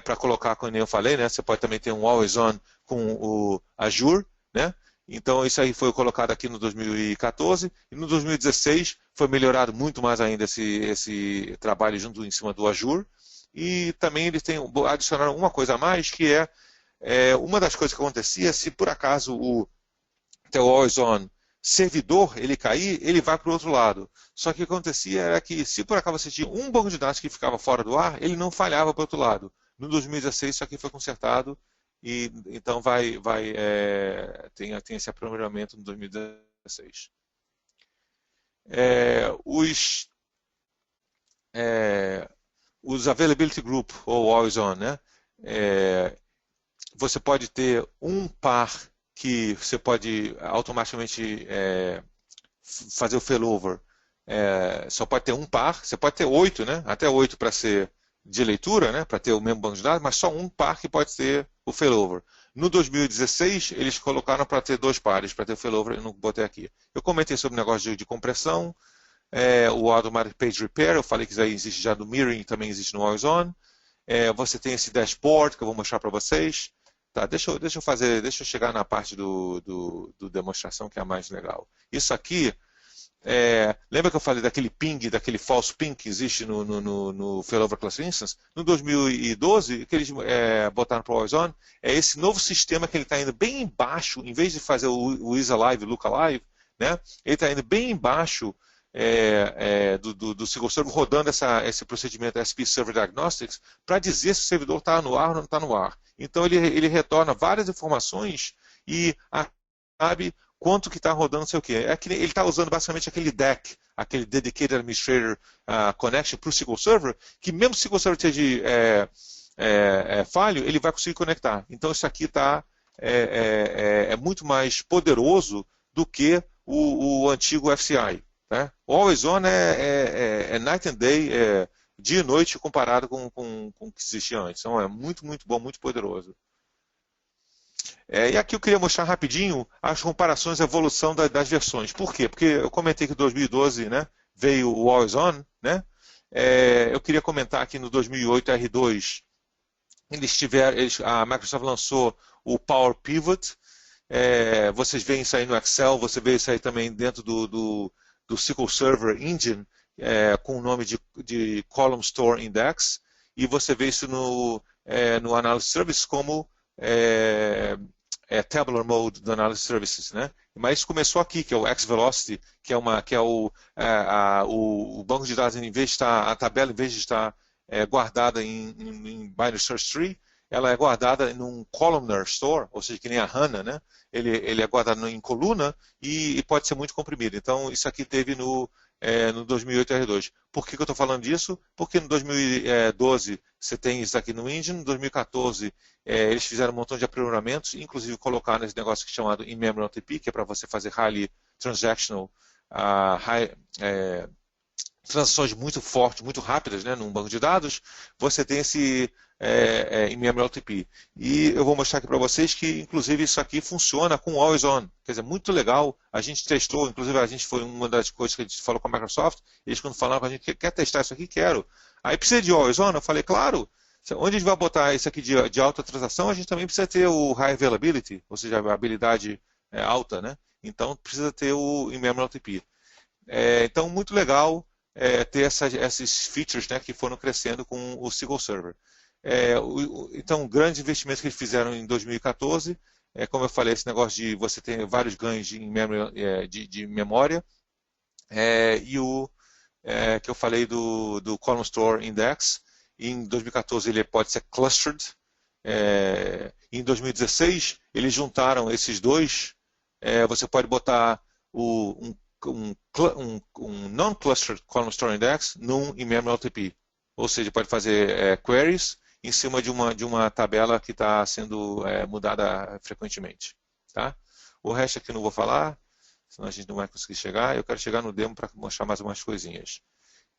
para colocar, como eu falei, né? Você pode também ter um Always On com o Azure, né? Então isso aí foi colocado aqui no 2014 e no 2016 foi melhorado muito mais ainda esse trabalho junto em cima do Azure. E também eles adicionaram uma coisa a mais, que uma das coisas que acontecia, se por acaso teu always on servidor ele cair, ele vai para o outro lado. Só que o que acontecia era que, se por acaso você tinha um banco de dados que ficava fora do ar, ele não falhava para o outro lado. No 2016 isso aqui foi consertado e então tem esse aprimoramento no 2016. É, é, os Availability Group, ou Always On, né? É, você pode ter um par que você pode automaticamente fazer o failover. Só pode ter um par, você pode ter 8, né? Até 8 para ser de leitura, né? Para ter o mesmo banco de dados, mas só um par que pode ter o failover. No 2016, eles colocaram para ter 2 pares, para ter o failover, eu não botei aqui. Eu comentei sobre o negócio de compressão, o Automatic Page Repair, eu falei que isso aí existe já no Mirroring, também existe no Always On. Você tem esse dashboard que eu vou mostrar para vocês. Tá, deixa eu chegar na parte do demonstração que é a mais legal. Isso aqui, lembra que eu falei daquele ping, daquele false ping que existe no Failover Cluster Instance? No 2012, o que eles botaram para o Always On é esse novo sistema que ele está indo bem embaixo, em vez de fazer o is alive, look alive, né? Ele está indo bem embaixo do SQL Server rodando esse procedimento SP Server Diagnostics para dizer se o servidor está no ar ou não está no ar. Então ele retorna várias informações e sabe quanto que está rodando, não sei o quê. Ele está usando basicamente aquele DAC, aquele Dedicated Administrator Connection para o SQL Server, que mesmo se o SQL Server esteja falho, ele vai conseguir conectar. Então isso aqui é muito mais poderoso do que o antigo FCI. Né? O Always On é night and day, dia e noite comparado com o que existia antes. Então é muito, muito bom, muito poderoso. E aqui eu queria mostrar rapidinho as comparações, a evolução das versões. Por quê? Porque eu comentei que em 2012, né, veio o Always On. Né? Eu queria comentar aqui no 2008 R2, a Microsoft lançou o Power Pivot. Vocês veem isso aí no Excel, você vê isso aí também dentro do SQL Server Engine, com o nome de Column Store Index, e você vê isso no Analysis Services como Tabular Mode do Analysis Services. Né? Mas isso começou aqui, que é o X-Velocity, que é o banco de dados, em vez de estar, a tabela, em vez de estar guardada em Binary Search Tree, ela é guardada num Columnar Store, ou seja, que nem a HANA, né? Ele é guardado em coluna e pode ser muito comprimido. Então, isso aqui teve no 2008 R2. Por que eu estou falando disso? Porque no 2012 você tem isso aqui no Engine, no 2014 eles fizeram um montão de aprimoramentos, inclusive colocaram esse negócio que é chamado In-Memory OTP, que é para você fazer highly transactional, transações muito fortes, muito rápidas, né, num banco de dados. Você tem esse In-Memory OTP. E eu vou mostrar aqui para vocês que, inclusive, isso aqui funciona com Always On. Quer dizer, muito legal. A gente testou, inclusive, foi uma das coisas que a gente falou com a Microsoft. Eles, quando falaram com a gente, quer testar isso aqui? Quero. Aí precisa de Always On? Eu falei, claro. Onde a gente vai botar isso aqui de alta transação, a gente também precisa ter o High Availability, ou seja, a habilidade alta, né? Então, precisa ter o In-Memory OTP. Então, muito legal ter esses features, né, que foram crescendo com o SQL Server. Então, grandes investimentos que eles fizeram em 2014, como eu falei, esse negócio de você ter vários ganhos de memória, e o que eu falei do Column Store Index. Em 2014 ele pode ser clustered. Em 2016 eles juntaram esses dois. Você pode botar um non-clustered Column Store Index num In-Memory OTP. Ou seja, pode fazer queries em cima de uma tabela que está sendo mudada frequentemente. Tá? O resto aqui eu não vou falar, senão a gente não vai conseguir chegar. Eu quero chegar no demo para mostrar mais umas coisinhas.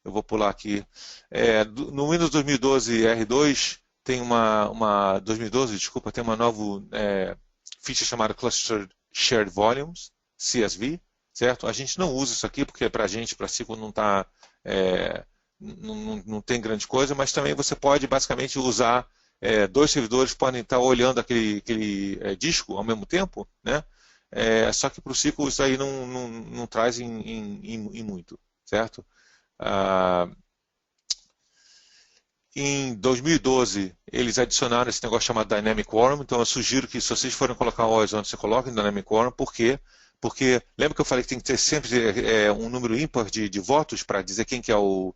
Eu vou pular aqui. No Windows 2012 R2 tem 2012, desculpa, tem uma nova feature chamada Clustered Shared Volumes, CSV, certo? A gente não usa isso aqui porque para a gente, para SQL, não tem grande coisa, mas também você pode basicamente usar dois servidores podem estar olhando aquele disco ao mesmo tempo, né? Só que para o SQL isso aí não traz em muito, certo? Em 2012, eles adicionaram esse negócio chamado Dynamic Quorum, então eu sugiro que se vocês forem colocar o Always On, você coloque em Dynamic Quorum, por quê? Porque lembra que eu falei que tem que ter sempre um número ímpar de votos para dizer quem que é o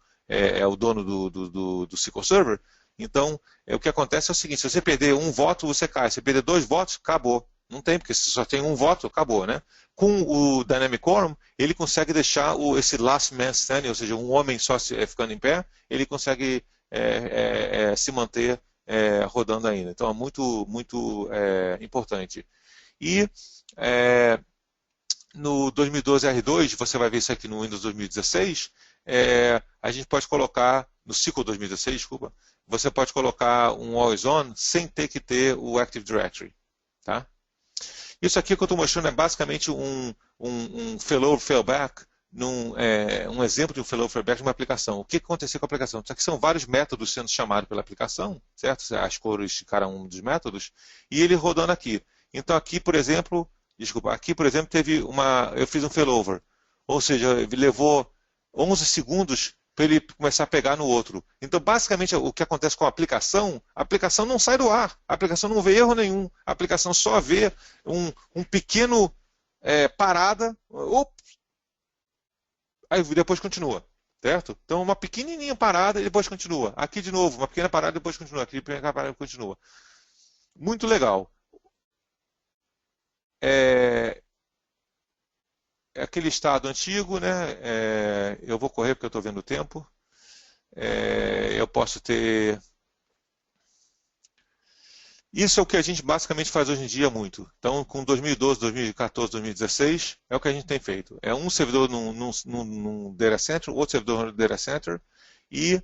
dono do SQL Server? Então, o que acontece é o seguinte, se você perder um voto, você cai. Se perder 2 votos, acabou. Não tem, porque se só tem um voto, acabou, né? Com o Dynamic Quorum, ele consegue deixar esse last man standing, ou seja, um homem só ficando em pé, ele consegue se manter rodando ainda. Então é muito, muito importante. E no 2012 R2, você vai ver isso aqui no Windows 2016, a gente pode colocar, no SQL 2016, desculpa, você pode colocar um Always On sem ter que ter o Active Directory. Tá? Isso aqui que eu estou mostrando é basicamente um failover failback, um exemplo de um failover failback de uma aplicação. O que aconteceu com a aplicação? Isso aqui são vários métodos sendo chamados pela aplicação, certo? As cores de cada um dos métodos, e ele rodando aqui. Então aqui, por exemplo, teve eu fiz um failover, ou seja, levou 11 segundos para ele começar a pegar no outro. Então, basicamente, o que acontece com a aplicação não sai do ar, a aplicação não vê erro nenhum, a aplicação só vê um pequeno parada, aí depois continua, certo? Então, uma pequenininha parada e depois continua. Aqui de novo, uma pequena parada e depois continua. Aqui, pequena parada e continua. Muito legal. É aquele estado antigo, né? Eu vou correr porque eu estou vendo o tempo. Eu posso ter... Isso é o que a gente basicamente faz hoje em dia muito. Então, com 2012, 2014, 2016, é o que a gente tem feito. É um servidor num data center, outro servidor no data center, e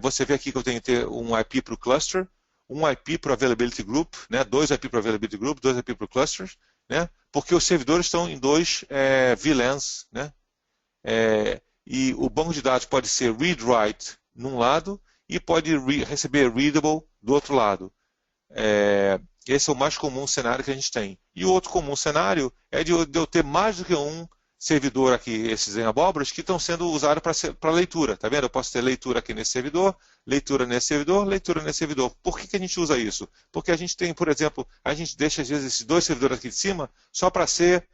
você vê aqui que eu tenho que ter um IP para o cluster, um IP para o Availability Group, né? 2 IP para o Availability Group, 2 IP para o cluster, né? Porque os servidores estão em 2 VLANs, né? E o banco de dados pode ser read-write num lado e pode receber readable do outro lado. Esse é o mais comum cenário que a gente tem. E o outro comum cenário é de eu ter mais do que um servidor aqui, esses em abóboras, que estão sendo usados para leitura. Tá vendo? Eu posso ter leitura aqui nesse servidor, leitura nesse servidor, leitura nesse servidor. Por que a gente usa isso? Porque a gente tem, por exemplo, a gente deixa às vezes esses 2 servidores aqui de cima só para ser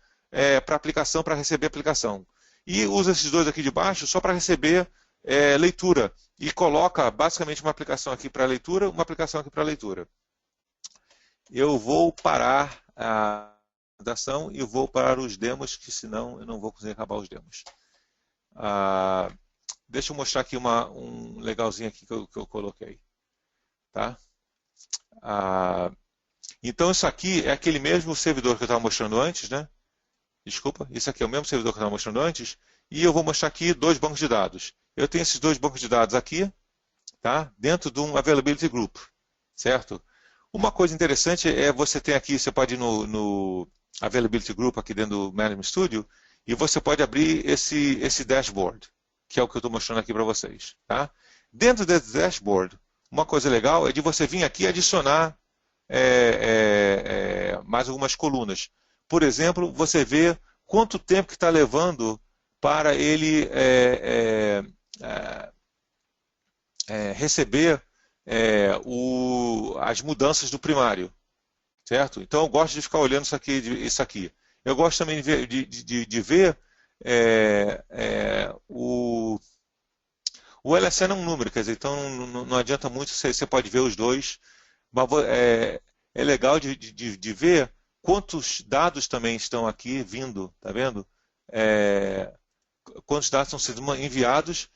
para aplicação, para receber aplicação. E usa esses 2 aqui de baixo só para receber leitura. E coloca basicamente uma aplicação aqui para leitura, uma aplicação aqui para leitura. Eu vou parar a apresentação e vou para os demos, que senão eu não vou conseguir acabar os demos. Deixa eu mostrar aqui um legalzinho aqui que eu coloquei. Tá? Então isso aqui é aquele mesmo servidor que eu estava mostrando antes, né? Desculpa, isso aqui é o mesmo servidor que eu estava mostrando antes, e eu vou mostrar aqui 2 bancos de dados. Eu tenho esses 2 bancos de dados aqui, tá? Dentro de um Availability Group, certo? Uma coisa interessante é você tem aqui, você pode ir no Availability Group aqui dentro do Management Studio, e você pode abrir esse dashboard, que é o que eu estou mostrando aqui para vocês. Tá? Dentro desse dashboard, uma coisa legal é de você vir aqui e adicionar mais algumas colunas. Por exemplo, você vê quanto tempo que está levando para ele receber as mudanças do primário. Certo? Então eu gosto de ficar olhando isso aqui. Eu gosto também de ver o LSN é um número, quer dizer, então não adianta muito, você pode ver os 2, mas é legal de ver quantos dados também estão aqui vindo, tá vendo? Quantos dados estão sendo enviados,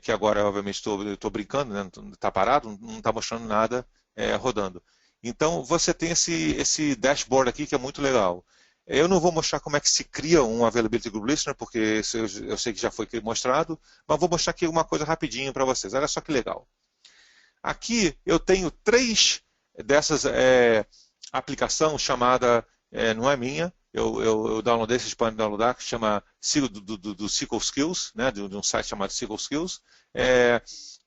que agora, obviamente, estou brincando, né? Está parado, não está mostrando nada rodando. Então, você tem esse dashboard aqui que é muito legal. Eu não vou mostrar como é que se cria um Availability Group Listener, porque eu sei que já foi mostrado, mas vou mostrar aqui uma coisa rapidinho para vocês. Olha só que legal. Aqui eu tenho 3 dessas aplicações chamada, não é minha, eu downloadei, vocês podem downloadar, que chama do SQL Skills, né, de um site chamado SQL Skills,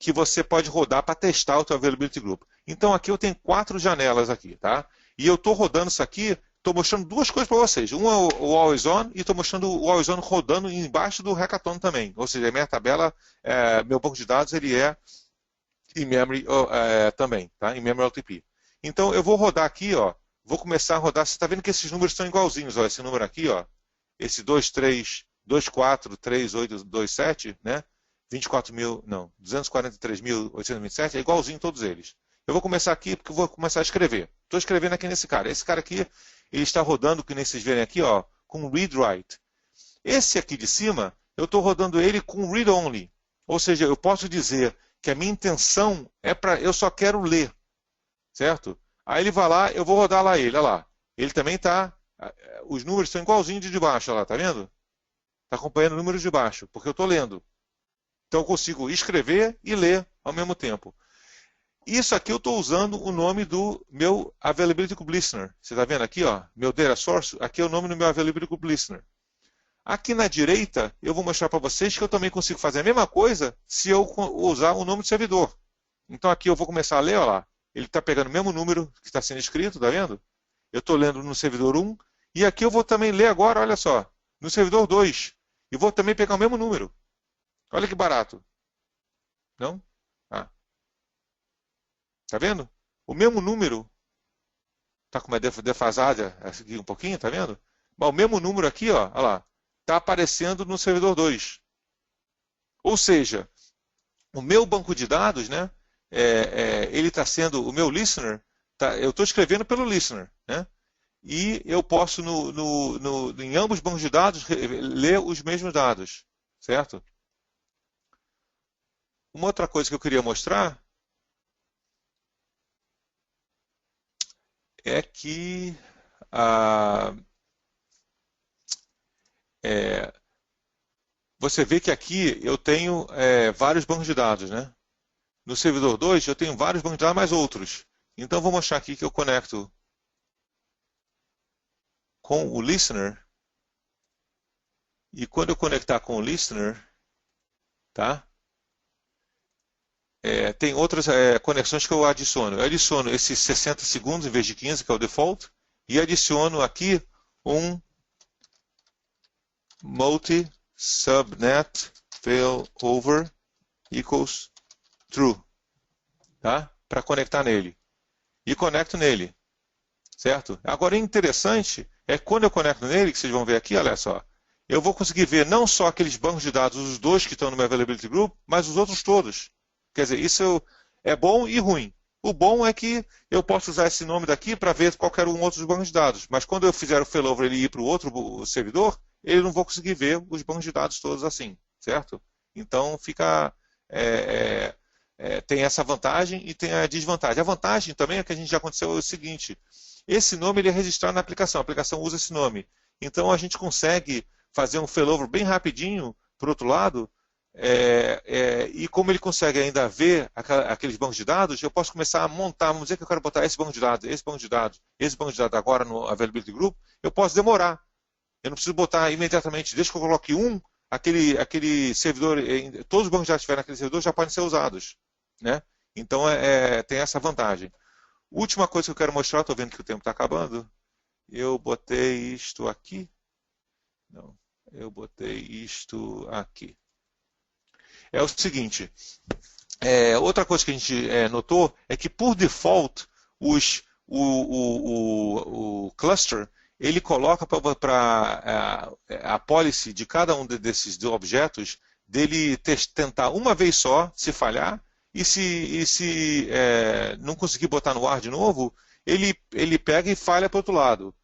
que você pode rodar para testar o teu Availability Group. Então aqui eu tenho 4 janelas aqui, tá? E eu estou rodando isso aqui, estou mostrando 2 coisas para vocês. Um é o Always On e estou mostrando o Always On rodando embaixo do Hackathon também. Ou seja, a minha tabela, meu banco de dados, ele é e memory também, tá? Em memory OLTP. Então eu vou rodar aqui, ó, vou começar a rodar. Você está vendo que esses números são igualzinhos, ó, esse número aqui, ó, esse 243827, né? 24 mil, não, 243.827 é igualzinho todos eles. Eu vou começar aqui porque eu vou começar a escrever. Estou escrevendo aqui nesse cara. Esse cara aqui, ele está rodando, que nem vocês verem aqui, ó, com read-write. Esse aqui de cima, eu estou rodando ele com read-only. Ou seja, eu posso dizer que a minha intenção é para, eu só quero ler, certo? Aí ele vai lá, eu vou rodar lá ele, olha lá. Ele também está, os números são igualzinhos de baixo, olha lá, tá vendo? Está acompanhando o número de baixo, porque eu estou lendo. Então eu consigo escrever e ler ao mesmo tempo. Isso aqui eu estou usando o nome do meu Availability Group Listener. Você está vendo aqui, ó, meu Data Source? Aqui é o nome do meu Availability Group Listener. Aqui na direita, eu vou mostrar para vocês que eu também consigo fazer a mesma coisa se eu usar o nome do servidor. Então aqui eu vou começar a ler, olha lá. Ele está pegando o mesmo número que está sendo escrito, está vendo? Eu estou lendo no servidor 1. E aqui eu vou também ler agora, olha só, no servidor 2. E vou também pegar o mesmo número. Olha que barato. Não? Ah. Tá vendo? O mesmo número. Está com uma defasada aqui um pouquinho, tá vendo? Mas o mesmo número aqui, ó, olha lá, está aparecendo no servidor 2. Ou seja, o meu banco de dados, né, ele está sendo, o meu listener, eu estou escrevendo pelo listener, né, e eu posso, em ambos os bancos de dados, ler os mesmos dados, certo? Uma outra coisa que eu queria mostrar é que você vê que aqui eu tenho vários bancos de dados, né? No servidor 2 eu tenho vários bancos de dados, mais outros. Então vou mostrar aqui que eu conecto com o listener. E quando eu conectar com o listener, tá? Tem outras conexões que eu adiciono. Eu adiciono esses 60 segundos em vez de 15, que é o default, e adiciono aqui um multi-subnet failover equals true, tá? Para conectar nele. E conecto nele, certo? Agora, o interessante é que quando eu conecto nele, que vocês vão ver aqui, olha só, eu vou conseguir ver não só aqueles bancos de dados, os dois que estão no meu Availability Group, mas os outros todos. Quer dizer, isso é bom e ruim. O bom é que eu posso usar esse nome daqui para ver qualquer um outro dos bancos de dados. Mas quando eu fizer o failover ele ir para o outro servidor, ele não vou conseguir ver os bancos de dados todos assim, certo? Então fica tem essa vantagem e tem a desvantagem. A vantagem também é que a gente já aconteceu o seguinte: esse nome ele é registrado na aplicação, a aplicação usa esse nome. Então a gente consegue fazer um failover bem rapidinho para o outro lado. E como ele consegue ainda ver aqueles bancos de dados, eu posso começar a montar, vamos dizer que eu quero botar esse banco de dados, esse banco de dados, esse banco de dados agora no Availability Group, eu posso demorar. Eu não preciso botar imediatamente, desde que eu coloque aquele servidor, todos os bancos de dados que estiverem naquele servidor já podem ser usados, né? Então tem essa vantagem. Última coisa que eu quero mostrar, estou vendo que o tempo está acabando, eu botei isto aqui, não, eu botei isto aqui. É o seguinte, outra coisa que a gente notou é que, por default, o cluster ele coloca para a policy de cada um desses objetos dele tentar uma vez só, se falhar, e se não conseguir botar no ar de novo, ele pega e falha para o outro lado.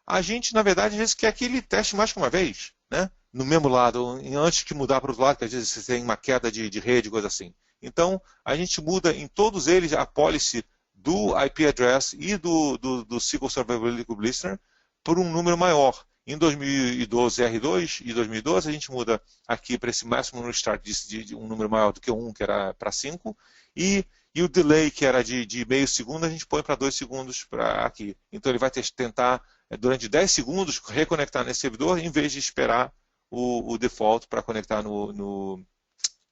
A gente, na verdade, às vezes quer que ele teste mais que uma vez, né? No mesmo lado, antes de mudar para o outro lado, que às vezes você tem uma queda de rede, coisa assim. Então, a gente muda em todos eles a policy do IP address e do SQL Server Availability Listener por um número maior. Em 2012 R2 e 2012 a gente muda aqui para esse máximo no start de um número maior do que 1, que era para 5, e o delay, que era de meio segundo, a gente põe para 2 segundos para aqui. Então ele vai tentar, durante 10 segundos, reconectar nesse servidor, em vez de esperar o default para conectar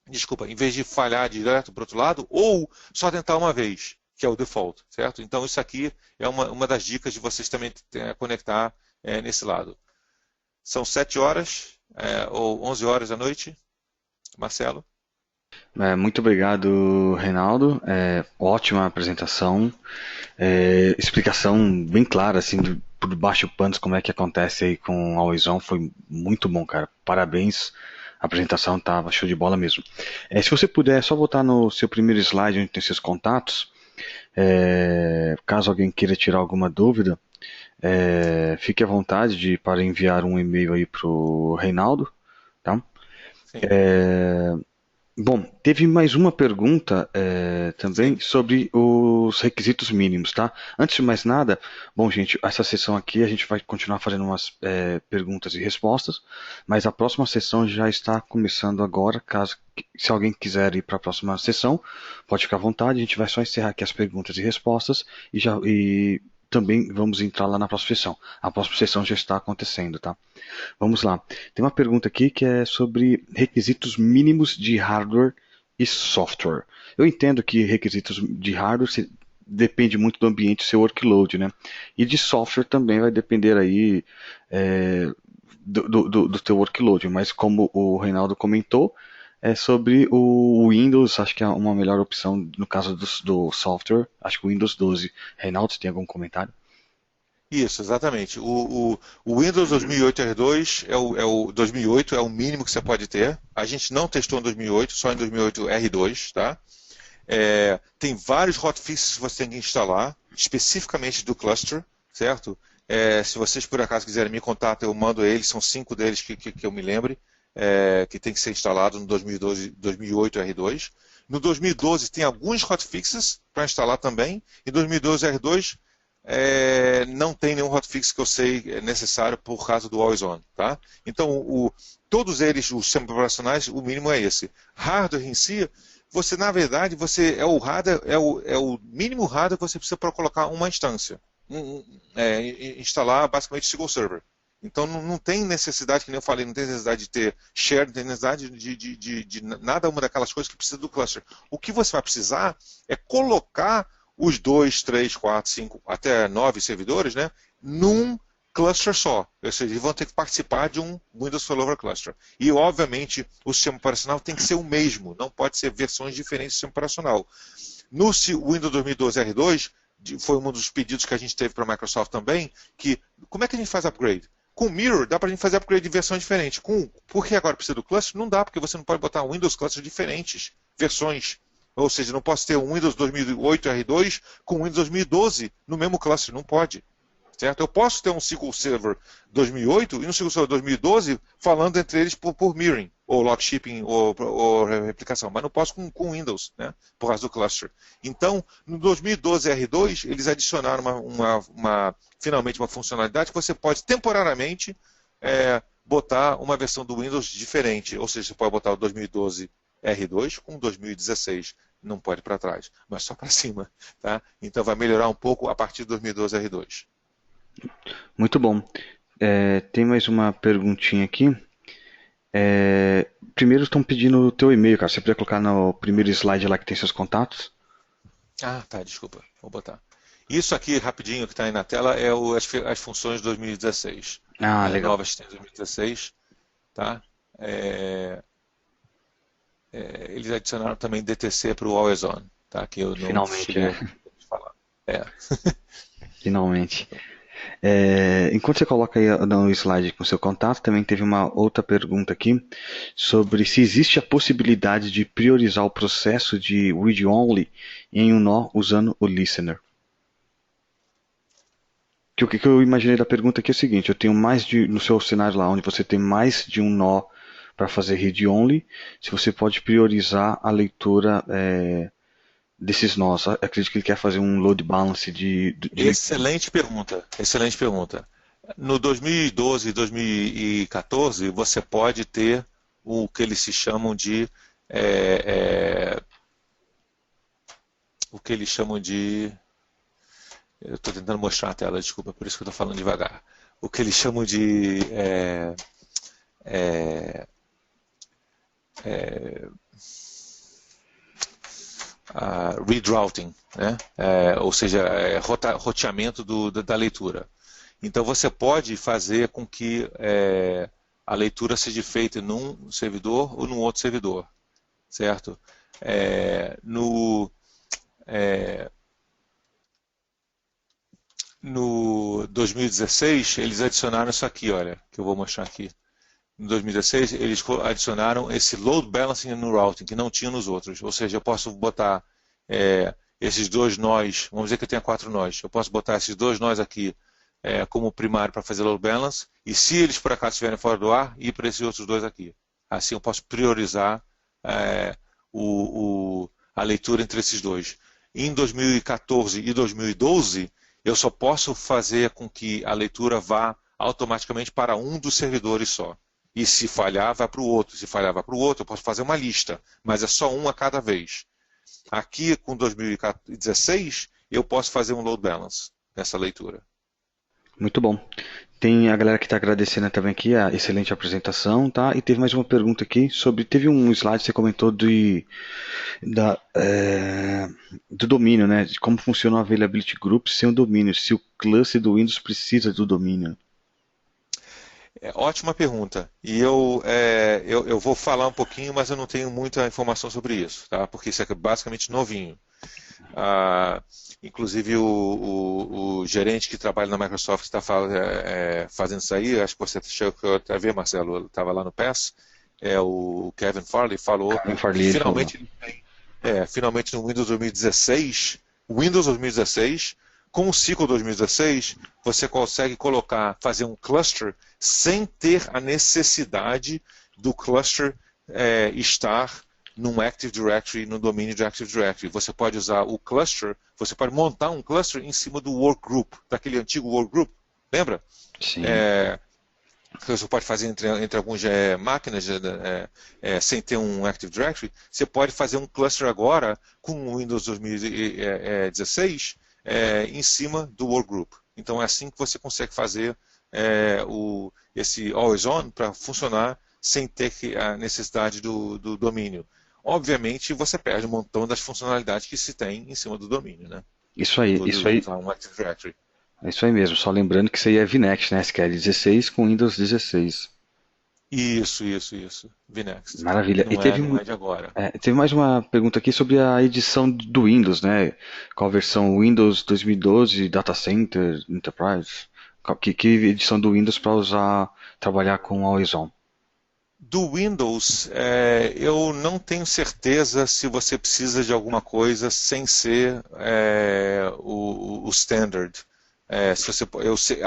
Desculpa, em vez de falhar direto para o outro lado, ou só tentar uma vez, que é o default, certo? Então isso aqui é uma das dicas de vocês também conectar nesse lado. São 7 horas ou 11 horas da noite, Marcelo? Muito obrigado, Reinaldo. Ótima apresentação. Explicação bem clara, assim, por baixo panos, como é que acontece aí com a Always On. Foi muito bom, cara. Parabéns. A apresentação tava show de bola mesmo. Se você puder, só voltar no seu primeiro slide onde tem seus contatos. Caso alguém queira tirar alguma dúvida, fique à vontade para enviar um e-mail aí para o Reinaldo, tá? Sim. Bom, teve mais uma pergunta também Sim. sobre os requisitos mínimos, tá? Antes de mais nada, bom, gente, essa sessão aqui a gente vai continuar fazendo umas perguntas e respostas, mas a próxima sessão já está começando agora. Se alguém quiser ir para a próxima sessão, pode ficar à vontade. A gente vai só encerrar aqui as perguntas e respostas e também vamos entrar lá na próxima sessão. A próxima sessão já está acontecendo, tá? Vamos lá. Tem uma pergunta aqui que é sobre requisitos mínimos de hardware e software. Eu entendo que requisitos de hardware depende muito do ambiente, seu workload, né? E de software também vai depender aí do teu workload. Mas como o Reinaldo comentou, é sobre o Windows, acho que é uma melhor opção no caso do software. Acho que o Windows 12. Reinaldo, você tem algum comentário? Isso, exatamente. O Windows 2008 R2 é o 2008 é o mínimo que você pode ter. A gente não testou em 2008, só em 2008 R2, tá? Tem vários hotfixes que você tem que instalar, especificamente do cluster, certo? Se vocês por acaso quiserem me contar, eu mando eles, são 5 deles que eu me lembre, que tem que ser instalado no 2012, 2008 R2. No 2012 tem alguns hotfixes para instalar também, e 2012 R2 não tem nenhum hotfix que eu sei necessário por causa do Always On, tá? Então, todos eles, os sistemas operacionais, o mínimo é esse. Hardware em si, você na verdade, você é o hardware, é o mínimo hardware que você precisa para colocar uma instância, instalar basicamente SQL Server. Então não tem necessidade, que nem eu falei, não tem necessidade de ter share, não tem necessidade de nada uma daquelas coisas que precisa do cluster. O que você vai precisar é colocar os 2, 3, 4, 5, até 9 servidores, né, num cluster só. Ou seja, eles vão ter que participar de um Windows Failover Cluster. E, obviamente, o sistema operacional tem que ser o mesmo, não pode ser versões diferentes do sistema operacional. No Windows 2012 R2, foi um dos pedidos que a gente teve para a Microsoft também, que como é que a gente faz upgrade? Com o Mirror, dá para a gente fazer upgrade de versões diferentes. Por que agora precisa do cluster? Não dá, porque você não pode botar Windows Cluster diferentes, versões. Ou seja, não posso ter um Windows 2008 R2 com Windows 2012 no mesmo cluster, não pode. Certo? Eu posso ter um SQL Server 2008 e um SQL Server 2012 falando entre eles por mirroring, ou lock shipping, ou replicação, mas não posso com Windows, né, por causa do cluster. Então, no 2012 R2, eles adicionaram finalmente uma funcionalidade que você pode temporariamente botar uma versão do Windows diferente, ou seja, você pode botar o 2012 R2 com 2016, não pode para trás, mas só para cima, tá? Então vai melhorar um pouco a partir de 2012 R2. Muito bom. Tem mais uma perguntinha aqui. Primeiro estão pedindo o teu e-mail, cara. Você podia colocar no primeiro slide lá que tem seus contatos? Ah, tá, desculpa, vou botar. Isso aqui, rapidinho, que está aí na tela, é as funções de 2016. Ah, legal. Novas que tem em 2016, tá? Eles adicionaram também DTC para o Always On, tá? Que eu não Finalmente, cheguei né? a falar. É. Finalmente. Enquanto você coloca aí no slide com seu contato, também teve uma outra pergunta aqui sobre se existe a possibilidade de priorizar o processo de read-only em um nó usando o listener. O que eu imaginei da pergunta aqui é o seguinte: eu tenho no seu cenário lá onde você tem mais de um nó para fazer read-only, se você pode priorizar a leitura desses nós. Acredito que ele quer fazer um load balance de leitura. Excelente pergunta, excelente pergunta. No 2012 e 2014, você pode ter o que eles se chamam de o que eles chamam de. Eu estou tentando mostrar a tela, desculpa, por isso que eu estou falando devagar. O que eles chamam de rerouting, né? Ou seja, roteamento da leitura. Então você pode fazer com que a leitura seja feita num servidor ou num outro servidor. certo? É, no, é, no 2016, eles adicionaram isso aqui, olha, que eu vou mostrar aqui. No 2016, eles adicionaram esse load balancing no routing, que não tinha nos outros. Ou seja, eu posso botar esses dois nós, vamos dizer que eu tenha 4 nós, eu posso botar esses dois nós aqui como primário para fazer load balance, e se eles por acaso estiverem fora do ar, ir para esses outros dois aqui. Assim eu posso priorizar a leitura entre esses dois. Em 2014 e 2012, eu só posso fazer com que a leitura vá automaticamente para um dos servidores só. E se falhar, vai para o outro. Se falhar, vai para o outro. Eu posso fazer uma lista, mas é só um a cada vez. Aqui, com 2016, eu posso fazer um load balance nessa leitura. Muito bom. Tem a galera que está agradecendo também aqui a excelente apresentação, tá? E teve mais uma pergunta aqui sobre. Teve um slide que você comentou do domínio, né? De como funciona o Availability Group sem o domínio, se o cluster do Windows precisa do domínio. Ótima pergunta. E eu vou falar um pouquinho, mas eu não tenho muita informação sobre isso, tá? Porque isso é basicamente novinho. Inclusive o gerente que trabalha na Microsoft está fazendo isso aí, acho que você chegou a ver, Marcelo, estava lá no PES, o Kevin Farley falou que finalmente no Windows 2016, com o ciclo 2016, você consegue fazer um cluster sem ter a necessidade do cluster estar num Active Directory, no domínio de Active Directory. Você pode usar o cluster, você pode montar um cluster em cima do workgroup, daquele antigo workgroup, lembra? Sim. Que você pode fazer entre algumas máquinas sem ter um Active Directory. Você pode fazer um cluster agora com o Windows 2016 em cima do workgroup. Então é assim que você consegue fazer esse Always On para funcionar sem ter a necessidade do domínio. Obviamente, você perde um montão das funcionalidades que se tem em cima do domínio, né? Isso aí. Um Active Directory. É isso aí mesmo. Só lembrando que isso aí é VNext, né? SQL 16 com Windows 16. Isso. VNext. Maravilha. Não é de agora. Teve mais uma pergunta aqui sobre a edição do Windows, né? Qual a versão Windows 2012, Data Center, Enterprise? Que edição do Windows para trabalhar com Always On? Do Windows, eu não tenho certeza se você precisa de alguma coisa sem ser o Standard. A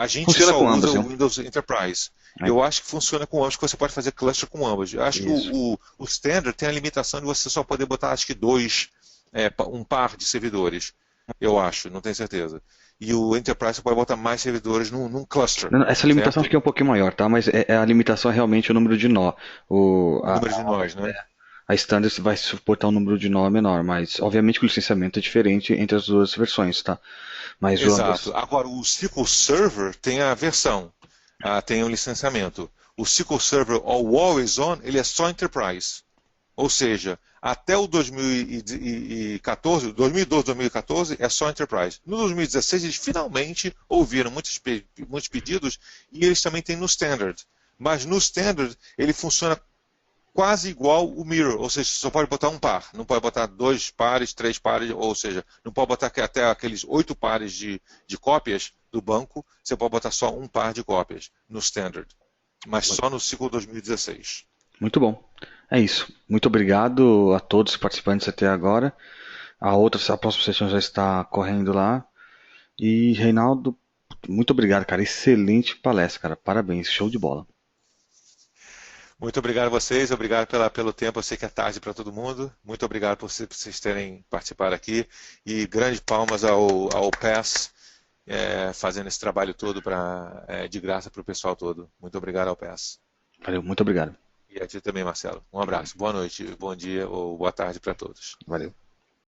gente Funciona só com usa ambos, o Windows Enterprise. Eu acho que funciona com ambos, que você pode fazer cluster com ambos. Eu acho que o Standard tem a limitação de você só poder botar, acho que um par de servidores. Eu acho, não tenho certeza. E o Enterprise você pode botar mais servidores num cluster. Essa limitação certo? acho que é um pouquinho maior, tá? Mas a limitação é realmente o número de nó. O número de nós, né? A Standard vai suportar um número de nó menor, mas obviamente que o licenciamento é diferente entre as duas versões, tá? Mas Exato. Agora, o SQL Server tem a versão, tem o licenciamento. O SQL Server Always On, ele é só Enterprise. Ou seja, até o 2014, 2012, 2014 é só Enterprise. No 2016 eles finalmente ouviram muitos pedidos e eles também têm no Standard. Mas no Standard ele funciona quase igual o Mirror, ou seja, você só pode botar um par, não pode botar 2 pares, 3 pares, ou seja, não pode botar até aqueles 8 pares de cópias do banco, você pode botar só um par de cópias no Standard, mas só no ciclo 2016. Muito bom. É isso. Muito obrigado a todos os participantes até agora. A próxima sessão já está correndo lá. E, Reinaldo, muito obrigado, cara. Excelente palestra, cara. Parabéns. Show de bola. Muito obrigado a vocês, obrigado pelo tempo. Eu sei que é tarde para todo mundo. Muito obrigado por vocês terem participado aqui. E grandes palmas ao PES, fazendo esse trabalho todo de graça para o pessoal todo. Muito obrigado ao PES. Valeu, muito obrigado. E a ti também, Marcelo. Um abraço. Boa noite, bom dia ou boa tarde para todos. Valeu.